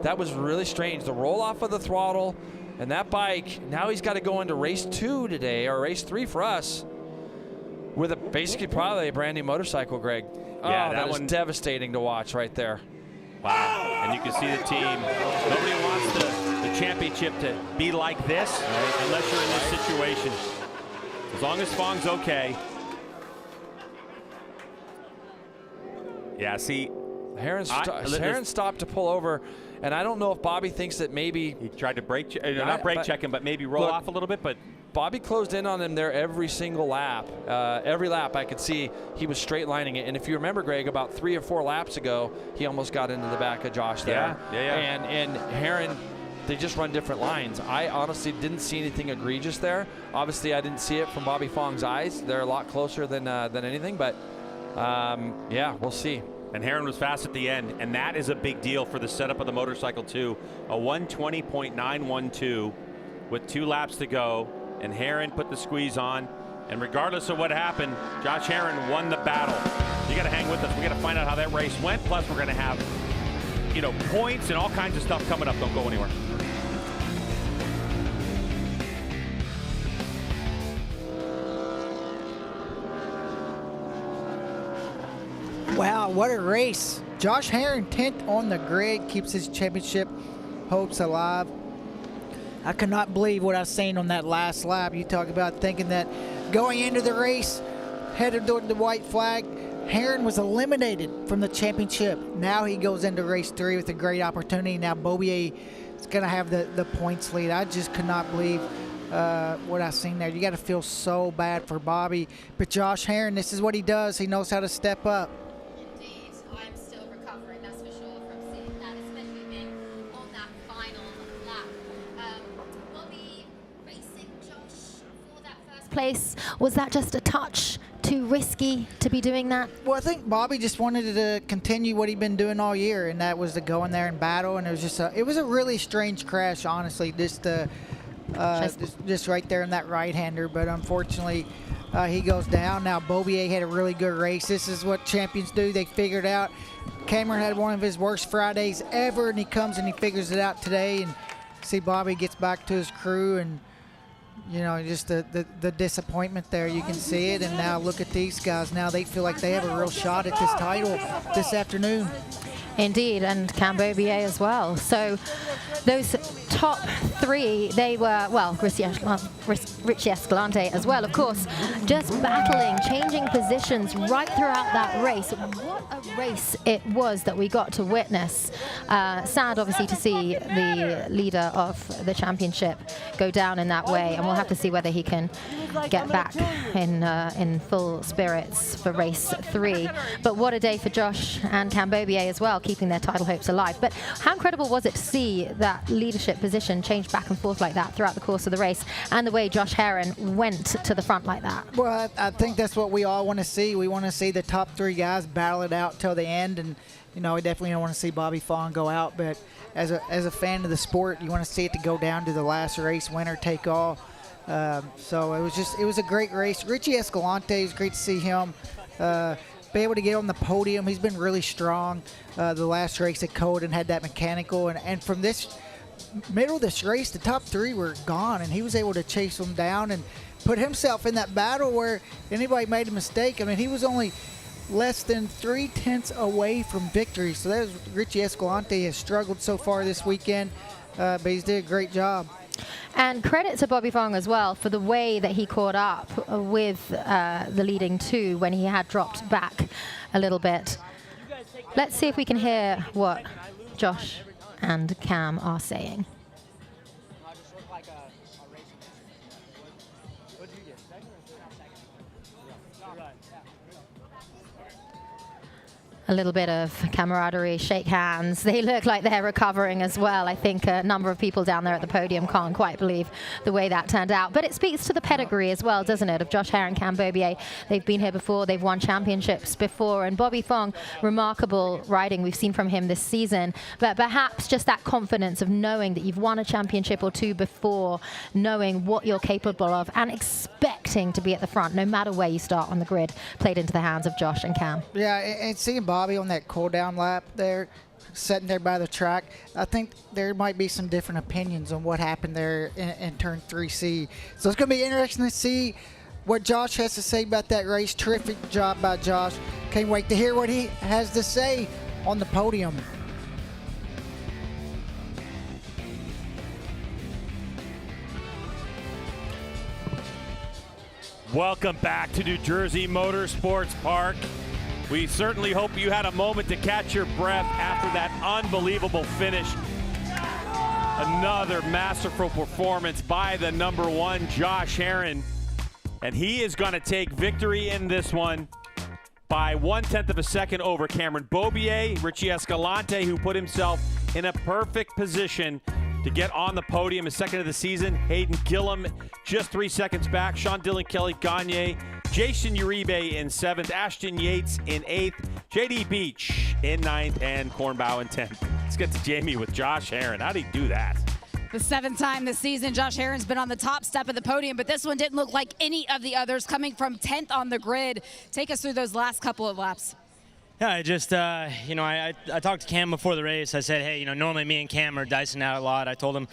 that was really strange. The roll off of the throttle and that bike. Now he's got to go into race 2 today, or race 3 for us, with basically probably a brand new motorcycle, Greg. Yeah, oh, that was devastating to watch right there. Wow. And you can see the team. Nobody wants the championship to be like this, right, unless you're in this situation. As long as Fong's okay. Yeah, see, Herron stopped to pull over, and I don't know if Bobby thinks that maybe he tried to not brake check him, but maybe roll off a little bit. But Bobby closed in on him there every single lap. Every lap I could see he was straight lining it. And if you remember, Greg, about 3 or 4 laps ago, he almost got into the back of Josh there. Yeah. And Herron, they just run different lines. I honestly didn't see anything egregious there. Obviously, I didn't see it from Bobby Fong's eyes. They're a lot closer than anything, but yeah, we'll see. And Herron was fast at the end, and that is a big deal for the setup of the motorcycle too. A 120.912 with 2 laps to go, and Herron put the squeeze on. And regardless of what happened, Josh Herron won the battle. You got to hang with us. We got to find out how that race went. Plus, we're going to have, points and all kinds of stuff coming up. Don't go anywhere. Wow, what a race. Josh Herron 10th on the grid, keeps his championship hopes alive. I could not believe what I seen on that last lap. You talk about thinking that going into the race, headed toward the white flag, Herron was eliminated from the championship. Now he goes into race 3 with a great opportunity. Now Beaubier is going to have the points lead. I just could not believe what I seen there. You got to feel so bad for Bobby. But Josh Herron, this is what he does. He knows how to step up. Indeed. I'm still recovering, that's for sure, from seeing that, especially being on that final lap. Bobby racing Josh for that first place. Was that just a touch too risky to be doing that? Well, I think Bobby just wanted to continue what he'd been doing all year, and that was to go in there and battle. And it was just it was a really strange crash, honestly. Just just right there in that right-hander. But unfortunately, he goes down. Now, Beaubier had a really good race. This is what champions do. They figured out. Cameron had one of his worst Fridays ever, and he comes and he figures it out today. And see Bobby gets back to his crew, and you know, just the disappointment there. You can see it. And now look at these guys. Now they feel like they have a real shot at this title this afternoon. Indeed, and Cam Beaubier as well. So those top three, they were, well, Richie Escalante as well, of course, just battling, changing positions right throughout that race. What a race it was that we got to witness. Sad, obviously, to see the leader of the championship go down in that way, and we'll have to see whether he can get back in full spirits for race 3. But what a day for Josh and Cam Beaubier as well, keeping their title hopes alive. But how incredible was it to see that leadership position change back and forth like that throughout the course of the race, and the way Josh Herron went to the front like that? Well, I think that's what we all want to see. We want to see the top 3 guys battle it out till the end, and you know, we definitely don't want to see Bobby Fong go out. But as a fan of the sport, you want to see it to go down to the last race, winner take all. So it was a great race. Richie Escalante, it was great to see him be able to get on the podium. He's been really strong the last race at Coden, had that mechanical, and from this middle of this race, the top 3 were gone, and he was able to chase them down and put himself in that battle where anybody made a mistake. I mean, he was only less than 3/10 away from victory. So that was Richie Escalante. Has struggled so far this weekend, but he's did a great job. And credit to Bobby Fong as well for the way that he caught up with the leading 2 when he had dropped back a little bit. Let's see if we can hear what Josh and Cam are saying. A little bit of camaraderie, shake hands. They look like they're recovering as well. I think a number of people down there at the podium can't quite believe the way that turned out. But it speaks to the pedigree as well, doesn't it, of Josh Herron, Cam Beaubier. They've been here before. They've won championships before. And Bobby Fong, remarkable riding we've seen from him this season. But perhaps just that confidence of knowing that you've won a championship or 2 before, knowing what you're capable of, and expecting to be at the front, no matter where you start on the grid, played into the hands of Josh and Cam. Yeah, and seeing Bobby on that cool down lap there, sitting there by the track, I think there might be some different opinions on what happened there in turn 3C. So it's going to be interesting to see what Josh has to say about that race. Terrific job by Josh. Can't wait to hear what he has to say on the podium. Welcome back to New Jersey Motorsports Park. We certainly hope you had a moment to catch your breath after that unbelievable finish. Another masterful performance by the number 1, Josh Herron. And he is going to take victory in this one by 1/10 of a second over Cameron Beaubier, Richie Escalante, who put himself in a perfect position to get on the podium, his second of the season. Hayden Gillum just 3 seconds back. Sean Dillon, Kelly Gagne, Jason Uribe in 7th, Ashton Yates in 8th, JD Beach in 9th, and Kornbauer in 10th. Let's get to Jamie with Josh Herron. How'd he do that? The 7th time this season, Josh Herron's been on the top step of the podium, but this one didn't look like any of the others, coming from 10th on the grid. Take us through those last couple of laps. Yeah, I just, you know, I talked to Cam before the race. I said, hey, you know, normally me and Cam are dicing out a lot. I told him,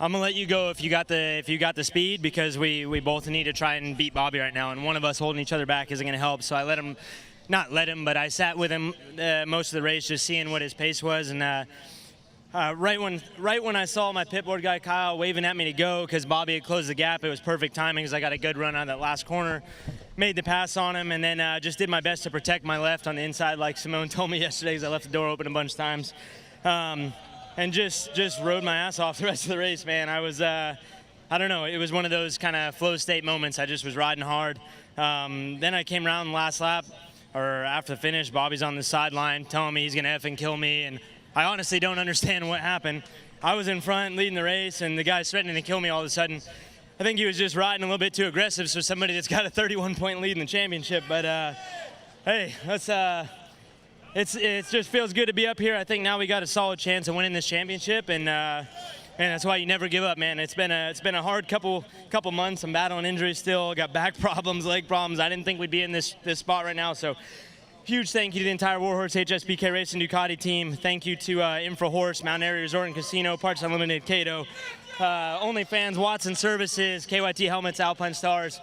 I'm gonna let you go if you got the speed, because we both need to try and beat Bobby right now, and one of us holding each other back isn't gonna help. So I let him, but I sat with him most of the race, just seeing what his pace was, and right when I saw my pit board guy Kyle waving at me to go because Bobby had closed the gap, it was perfect timing because I got a good run on that last corner, made the pass on him, and then just did my best to protect my left on the inside, like Simone told me yesterday, because I left the door open a bunch of times. And just rode my ass off the rest of the race, man. I was, I don't know, it was one of those kind of flow state moments. I just was riding hard. Then I came around the last lap, or after the finish, Bobby's on the sideline telling me he's gonna effing kill me, and I honestly don't understand what happened. I was in front leading the race, and the guy's threatening to kill me all of a sudden. I think he was just riding a little bit too aggressive for somebody that's got a 31-point lead in the championship, but hey, let's, it just feels good to be up here. I think now we got a solid chance of winning this championship, and And that's why you never give up, man. It's been a hard couple months. I'm battling injuries still. Got back problems, leg problems. I didn't think we'd be in this spot right now. So huge thank you to the entire Warhorse HSBK Racing Ducati team. Thank you to Infra Horse, Mountain Area Resort and Casino, Parts Unlimited, Cato, OnlyFans, Watson Services, KYT Helmets, Alpine Stars.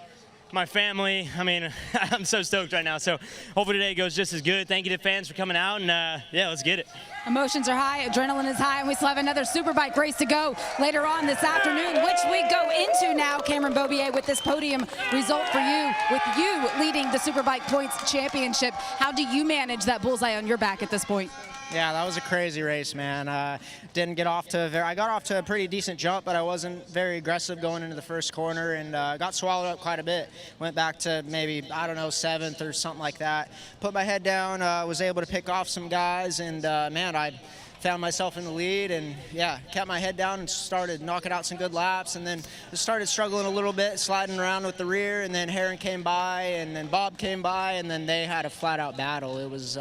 My family, I mean, I'm so stoked right now. So hopefully today goes just as good. Thank you to fans for coming out, and yeah, let's get it. Emotions are high, adrenaline is high, and we still have another Superbike race to go later on this afternoon, which we go into now. Cameron Beaubier with this podium result for you, with you leading the Superbike Points Championship. How do you manage that bullseye on your back at this point? Yeah, that was a crazy race, man. I got off to a pretty decent jump, but I wasn't very aggressive going into the first corner, and got swallowed up quite a bit. Went back to maybe, I don't know, 7th or something like that. Put my head down, was able to pick off some guys, and man, I found myself in the lead, and yeah, kept my head down and started knocking out some good laps, and then just started struggling a little bit, sliding around with the rear, and then Heron came by, and then Bob came by, and then they had a flat-out battle. It was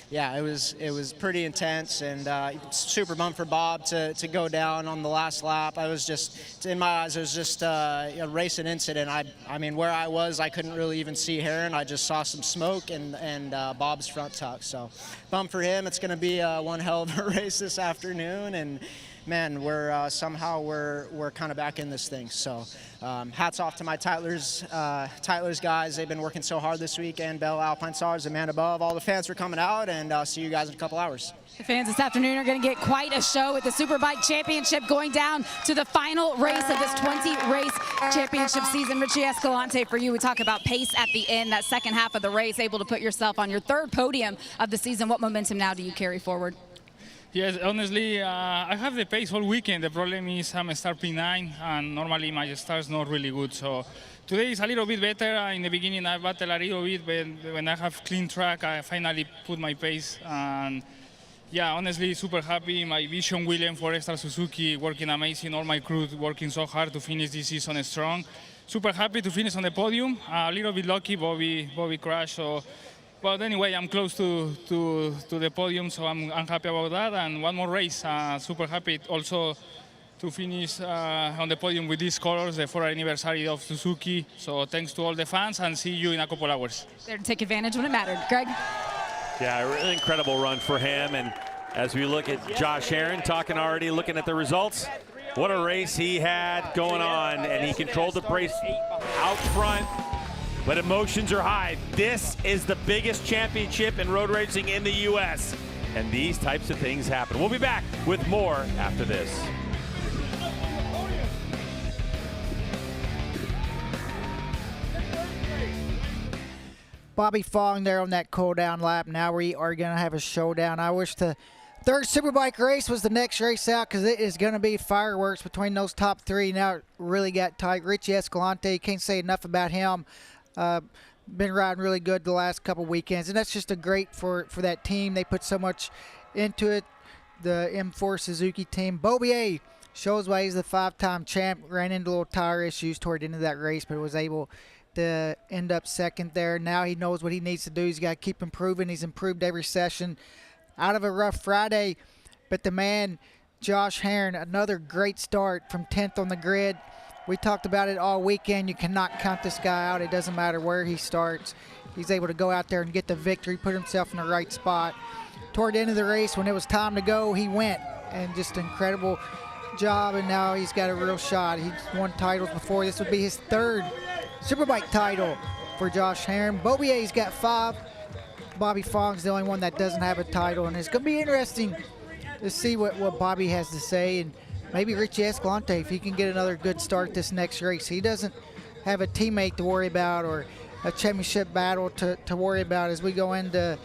yeah, it was pretty intense, and super bummed for Bob to go down on the last lap. I was just, in my eyes, it was just a racing incident. I mean, where I was, I couldn't really even see Heron. I just saw some smoke and Bob's front tuck. So, bummed for him. It's going to be one hell of a race this afternoon, and man, we're kind of back in this thing. So, hats off to my Tytler's guys. They've been working so hard this weekend. Bell, Alpine Stars, and man above. All the fans for coming out, and I'll see you guys in a couple hours. The fans this afternoon are going to get quite a show with the Superbike Championship going down to the final race of this 20-race championship season. Richie Escalante, for you, we talk about pace at the end, that second half of the race, able to put yourself on your third podium of the season. What momentum now do you carry forward? Yes, honestly, I have the pace all weekend. The problem is I'm a start P9, and normally my start's not really good. So today is a little bit better. In the beginning, I battled a little bit, but when I have clean track, I finally put my pace. And yeah, honestly, super happy. My vision, William, Forester, Suzuki, working amazing. All my crew working so hard to finish this season strong. Super happy to finish on the podium. A little bit lucky, Bobby crashed. So. But anyway, I'm close to the podium, so I'm happy about that. And one more race, super happy also to finish on the podium with these colors, the 4th anniversary of Suzuki. So thanks to all the fans, and see you in a couple hours. There to take advantage when it mattered. Greg? Yeah, a really incredible run for him. And as we look at Josh Heron, looking at the results, what a race he had going on, and he controlled the race out front. But emotions are high. This is the biggest championship in road racing in the U.S. And these types of things happen. We'll be back with more after this. Bobby Fong there on that cool-down lap. Now we are going to have a showdown. I wish the third Superbike race was the next race out, because it is going to be fireworks between those top three. Now it really got tight. Richie Escalante, can't say enough about him. Been riding really good the last couple weekends, and that's just a great for that team. They put so much into it, the M4 Suzuki team. Beaubier shows why he's the 5-time champ. Ran into little tire issues toward the end of that race, but was able to end up second there. Now he knows what he needs to do. He's got to keep improving. He's improved every session. Out of a rough Friday, but the man, Josh Heron, another great start from 10th on the grid. We talked about it all weekend. You cannot count this guy out. It doesn't matter where he starts. He's able to go out there and get the victory, put himself in the right spot. Toward the end of the race, when it was time to go, he went, and just an incredible job, and now he's got a real shot. He's won titles before. This would be his third Superbike title for Josh Heron. Beaubier's got 5. Bobby Fong's the only one that doesn't have a title, and it's going to be interesting to see what Bobby has to say, and maybe Richie Escalante, if he can get another good start this next race. He doesn't have a teammate to worry about or a championship battle to worry about as we go into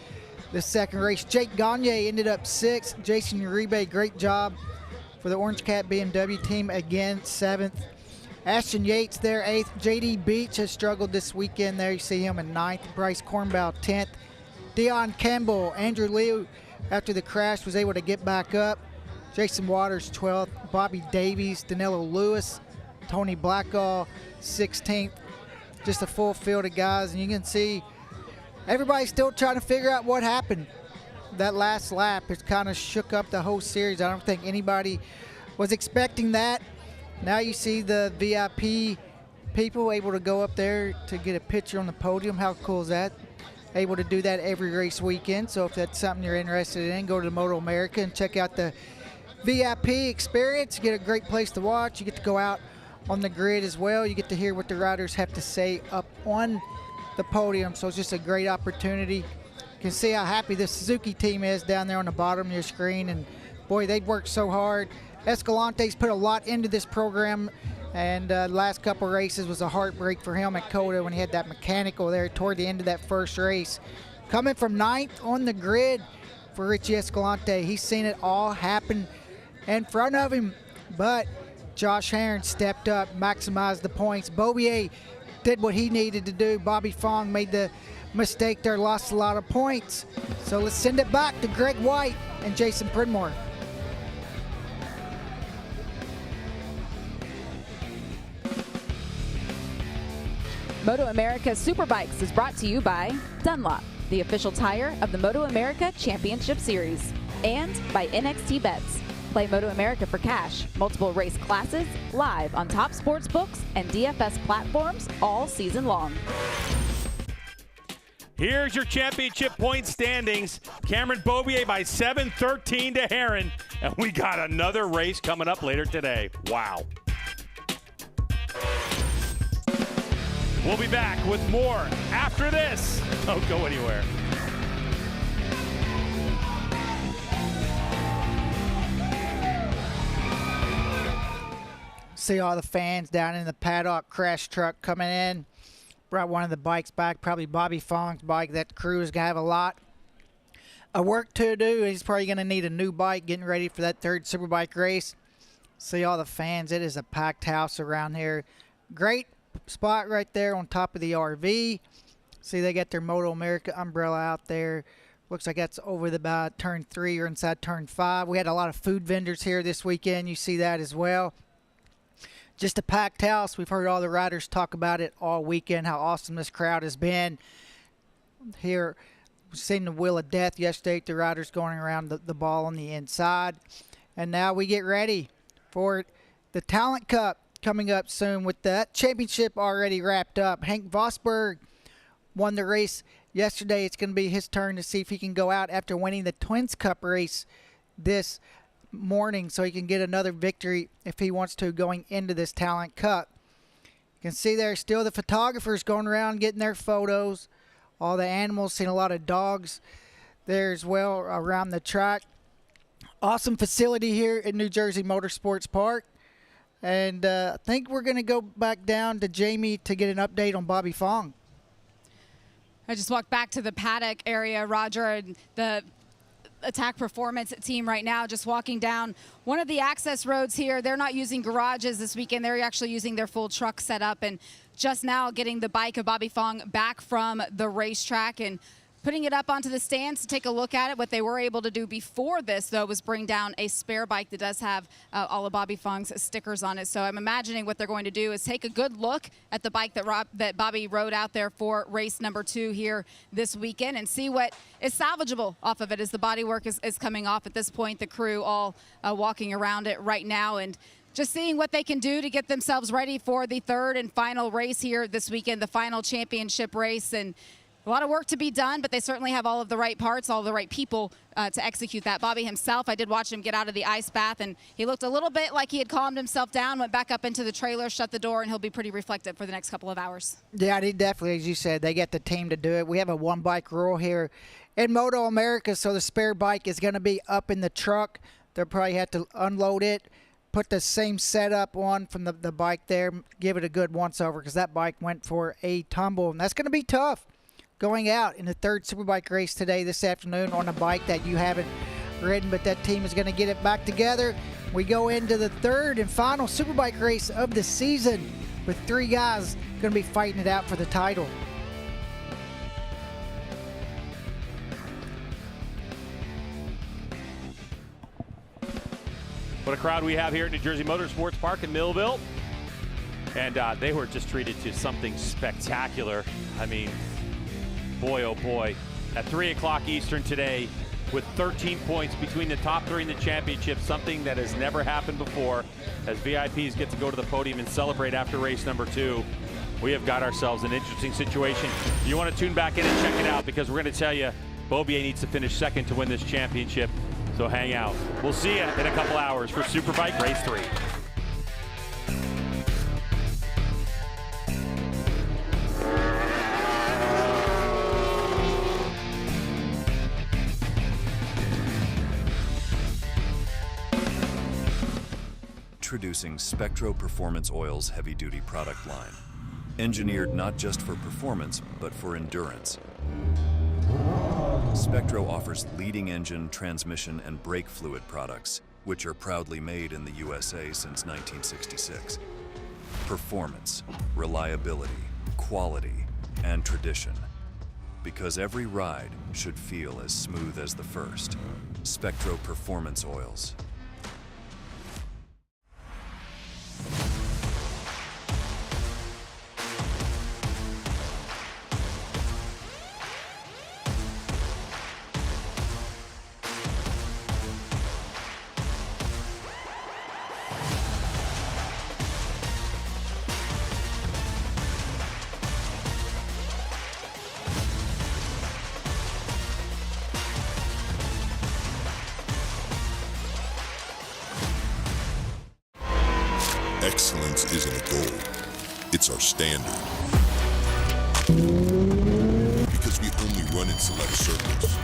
the second race. Jake Gagne ended up 6th. Jason Uribe, great job for the Orange Cat BMW team, again 7th. Ashton Yates there 8th. JD Beach has struggled this weekend there. You see him in 9th. Bryce Cornbell 10th. Dion Campbell, Andrew Liu, after the crash, was able to get back up. Jason Waters 12th. Bobby Davies, Danilo Lewis, Tony Blackall 16th. Just a full field of guys, and you can see everybody's still trying to figure out what happened. That last lap, it kind of shook up the whole series. I don't think anybody was expecting that. Now you see the VIP people able to go up there to get a picture on the podium. How cool is that? Able to do that every race weekend. So if that's something you're interested in, go to the MotoAmerica and check out the VIP experience. You get a great place to watch. You get to go out on the grid as well. You get to hear what the riders have to say up on the podium. So it's just a great opportunity. You can see how happy the Suzuki team is down there on the bottom of your screen. And boy, they've worked so hard. Escalante's put a lot into this program. And the last couple races was a heartbreak for him at COTA when he had that mechanical there toward the end of that first race. Coming from 9th on the grid for Richie Escalante. He's seen it all happen in front of him, but Josh Herron stepped up, maximized the points. Beaubier did what he needed to do. Bobby Fong made the mistake there, lost a lot of points. So let's send it back to Greg White and Jason Pridmore. MotoAmerica Superbikes is brought to you by Dunlop, the official tire of the MotoAmerica Championship Series, and by NXT Bets. Play MotoAmerica for cash, multiple race classes, live on top sports books and DFS platforms all season long. Here's your championship point standings. Cameron Beaubier by 7-13 to Herron. And we got another race coming up later today. Wow. We'll be back with more after this. Don't go anywhere. See all the fans down in the paddock, crash truck coming in. Brought one of the bikes back, probably Bobby Fong's bike. That crew is going to have a lot of work to do. He's probably going to need a new bike getting ready for that third Superbike race. See all the fans. It is a packed house around here. Great spot right there on top of the RV. See, they got their MotoAmerica umbrella out there. Looks like that's over the turn 3 or inside turn 5. We had a lot of food vendors here this weekend. You see that as well. Just a packed house. We've heard all the riders talk about it all weekend, how awesome this crowd has been. Here, we've seen the Wheel of Death yesterday, the riders going around the ball on the inside. And now we get ready for the Talent Cup coming up soon with that championship already wrapped up. Hank Vosberg won the race yesterday. It's going to be his turn to see if he can go out after winning the Twins Cup race this morning so he can get another victory if he wants to going into this Talent Cup. You can see there still the photographers going around getting their photos. All the animals, seen a lot of dogs there as well around the track. Awesome facility here at New Jersey Motorsports Park. And I think we're going to go back down to Jamie to get an update on Bobby Fong. I just walked back to the paddock area, Roger, and the Attack Performance team right now just walking down one of the access roads here. They're not using garages this weekend. They're actually using their full truck setup, and just now getting the bike of Bobby Fong back from the racetrack and putting it up onto the stands to take a look at it. What they were able to do before this, though, was bring down a spare bike that does have all of Bobby Fong's stickers on it. So I'm imagining what they're going to do is take a good look at the bike that Bobby rode out there for race number 2 here this weekend and see what is salvageable off of it as the bodywork is coming off at this point. The crew all walking around it right now and just seeing what they can do to get themselves ready for the third and final race here this weekend, the final championship race. And a lot of work to be done, but they certainly have all of the right parts, all of the right people to execute that. Bobby himself, I did watch him get out of the ice bath, and he looked a little bit like he had calmed himself down, went back up into the trailer, shut the door, and he'll be pretty reflective for the next couple of hours. Yeah, he definitely, as you said, they get the team to do it. We have a one-bike rule here in MotoAmerica, so the spare bike is going to be up in the truck. They'll probably have to unload it, put the same setup on from the bike there, give it a good once-over because that bike went for a tumble, and that's going to be tough. Going out in the third Superbike race today, this afternoon, on a bike that you haven't ridden, but that team is going to get it back together. We go into the third and final Superbike race of the season with 3 guys going to be fighting it out for the title. What a crowd we have here at New Jersey Motorsports Park in Millville. And they were just treated to something spectacular. I mean, boy, oh boy. At 3 o'clock Eastern today, with 13 points between the top 3 in the championship, something that has never happened before. As VIPs get to go to the podium and celebrate after race number 2, we have got ourselves an interesting situation. You want to tune back in and check it out, because we're going to tell you Beaubier needs to finish second to win this championship. So hang out. We'll see you in a couple hours for Superbike Race 3. Introducing Spectro Performance Oil's heavy-duty product line. Engineered not just for performance, but for endurance. Spectro offers leading engine, transmission, and brake fluid products, which are proudly made in the USA since 1966. Performance, reliability, quality, and tradition. Because every ride should feel as smooth as the first. Spectro Performance Oils. Excellence isn't a goal, it's our standard. Because we only run in select circles.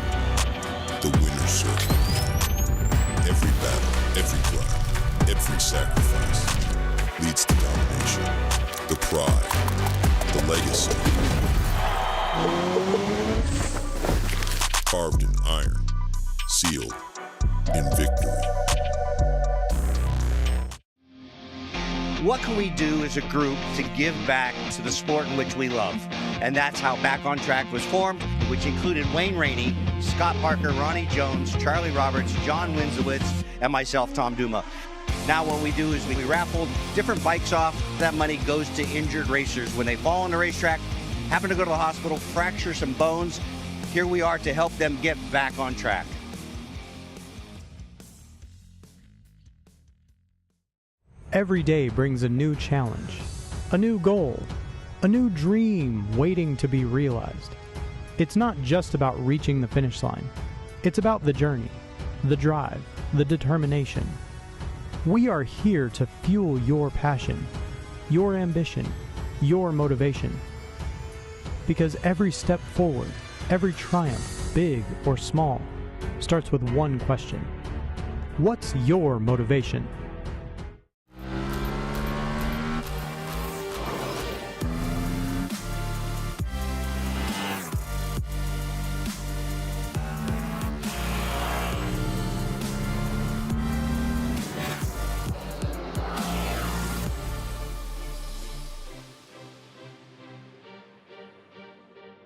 The winner's circle. Every battle, every grind, every sacrifice leads to domination. The pride, the legacy. Carved in iron, sealed in victory. What can we do as a group to give back to the sport in which we love? And that's how Back on Track was formed, which included Wayne Rainey, Scott Parker, Ronnie Jones, Charlie Roberts, John Winzowitz, and myself, Tom Duma. Now what we do is we raffle different bikes off. That money goes to injured racers. When they fall on the racetrack, happen to go to the hospital, fracture some bones, here we are to help them get back on track. Every day brings a new challenge, a new goal, a new dream waiting to be realized. It's not just about reaching the finish line. It's about the journey, the drive, the determination. We are here to fuel your passion, your ambition, your motivation. Because every step forward, every triumph, big or small, starts with one question. What's your motivation?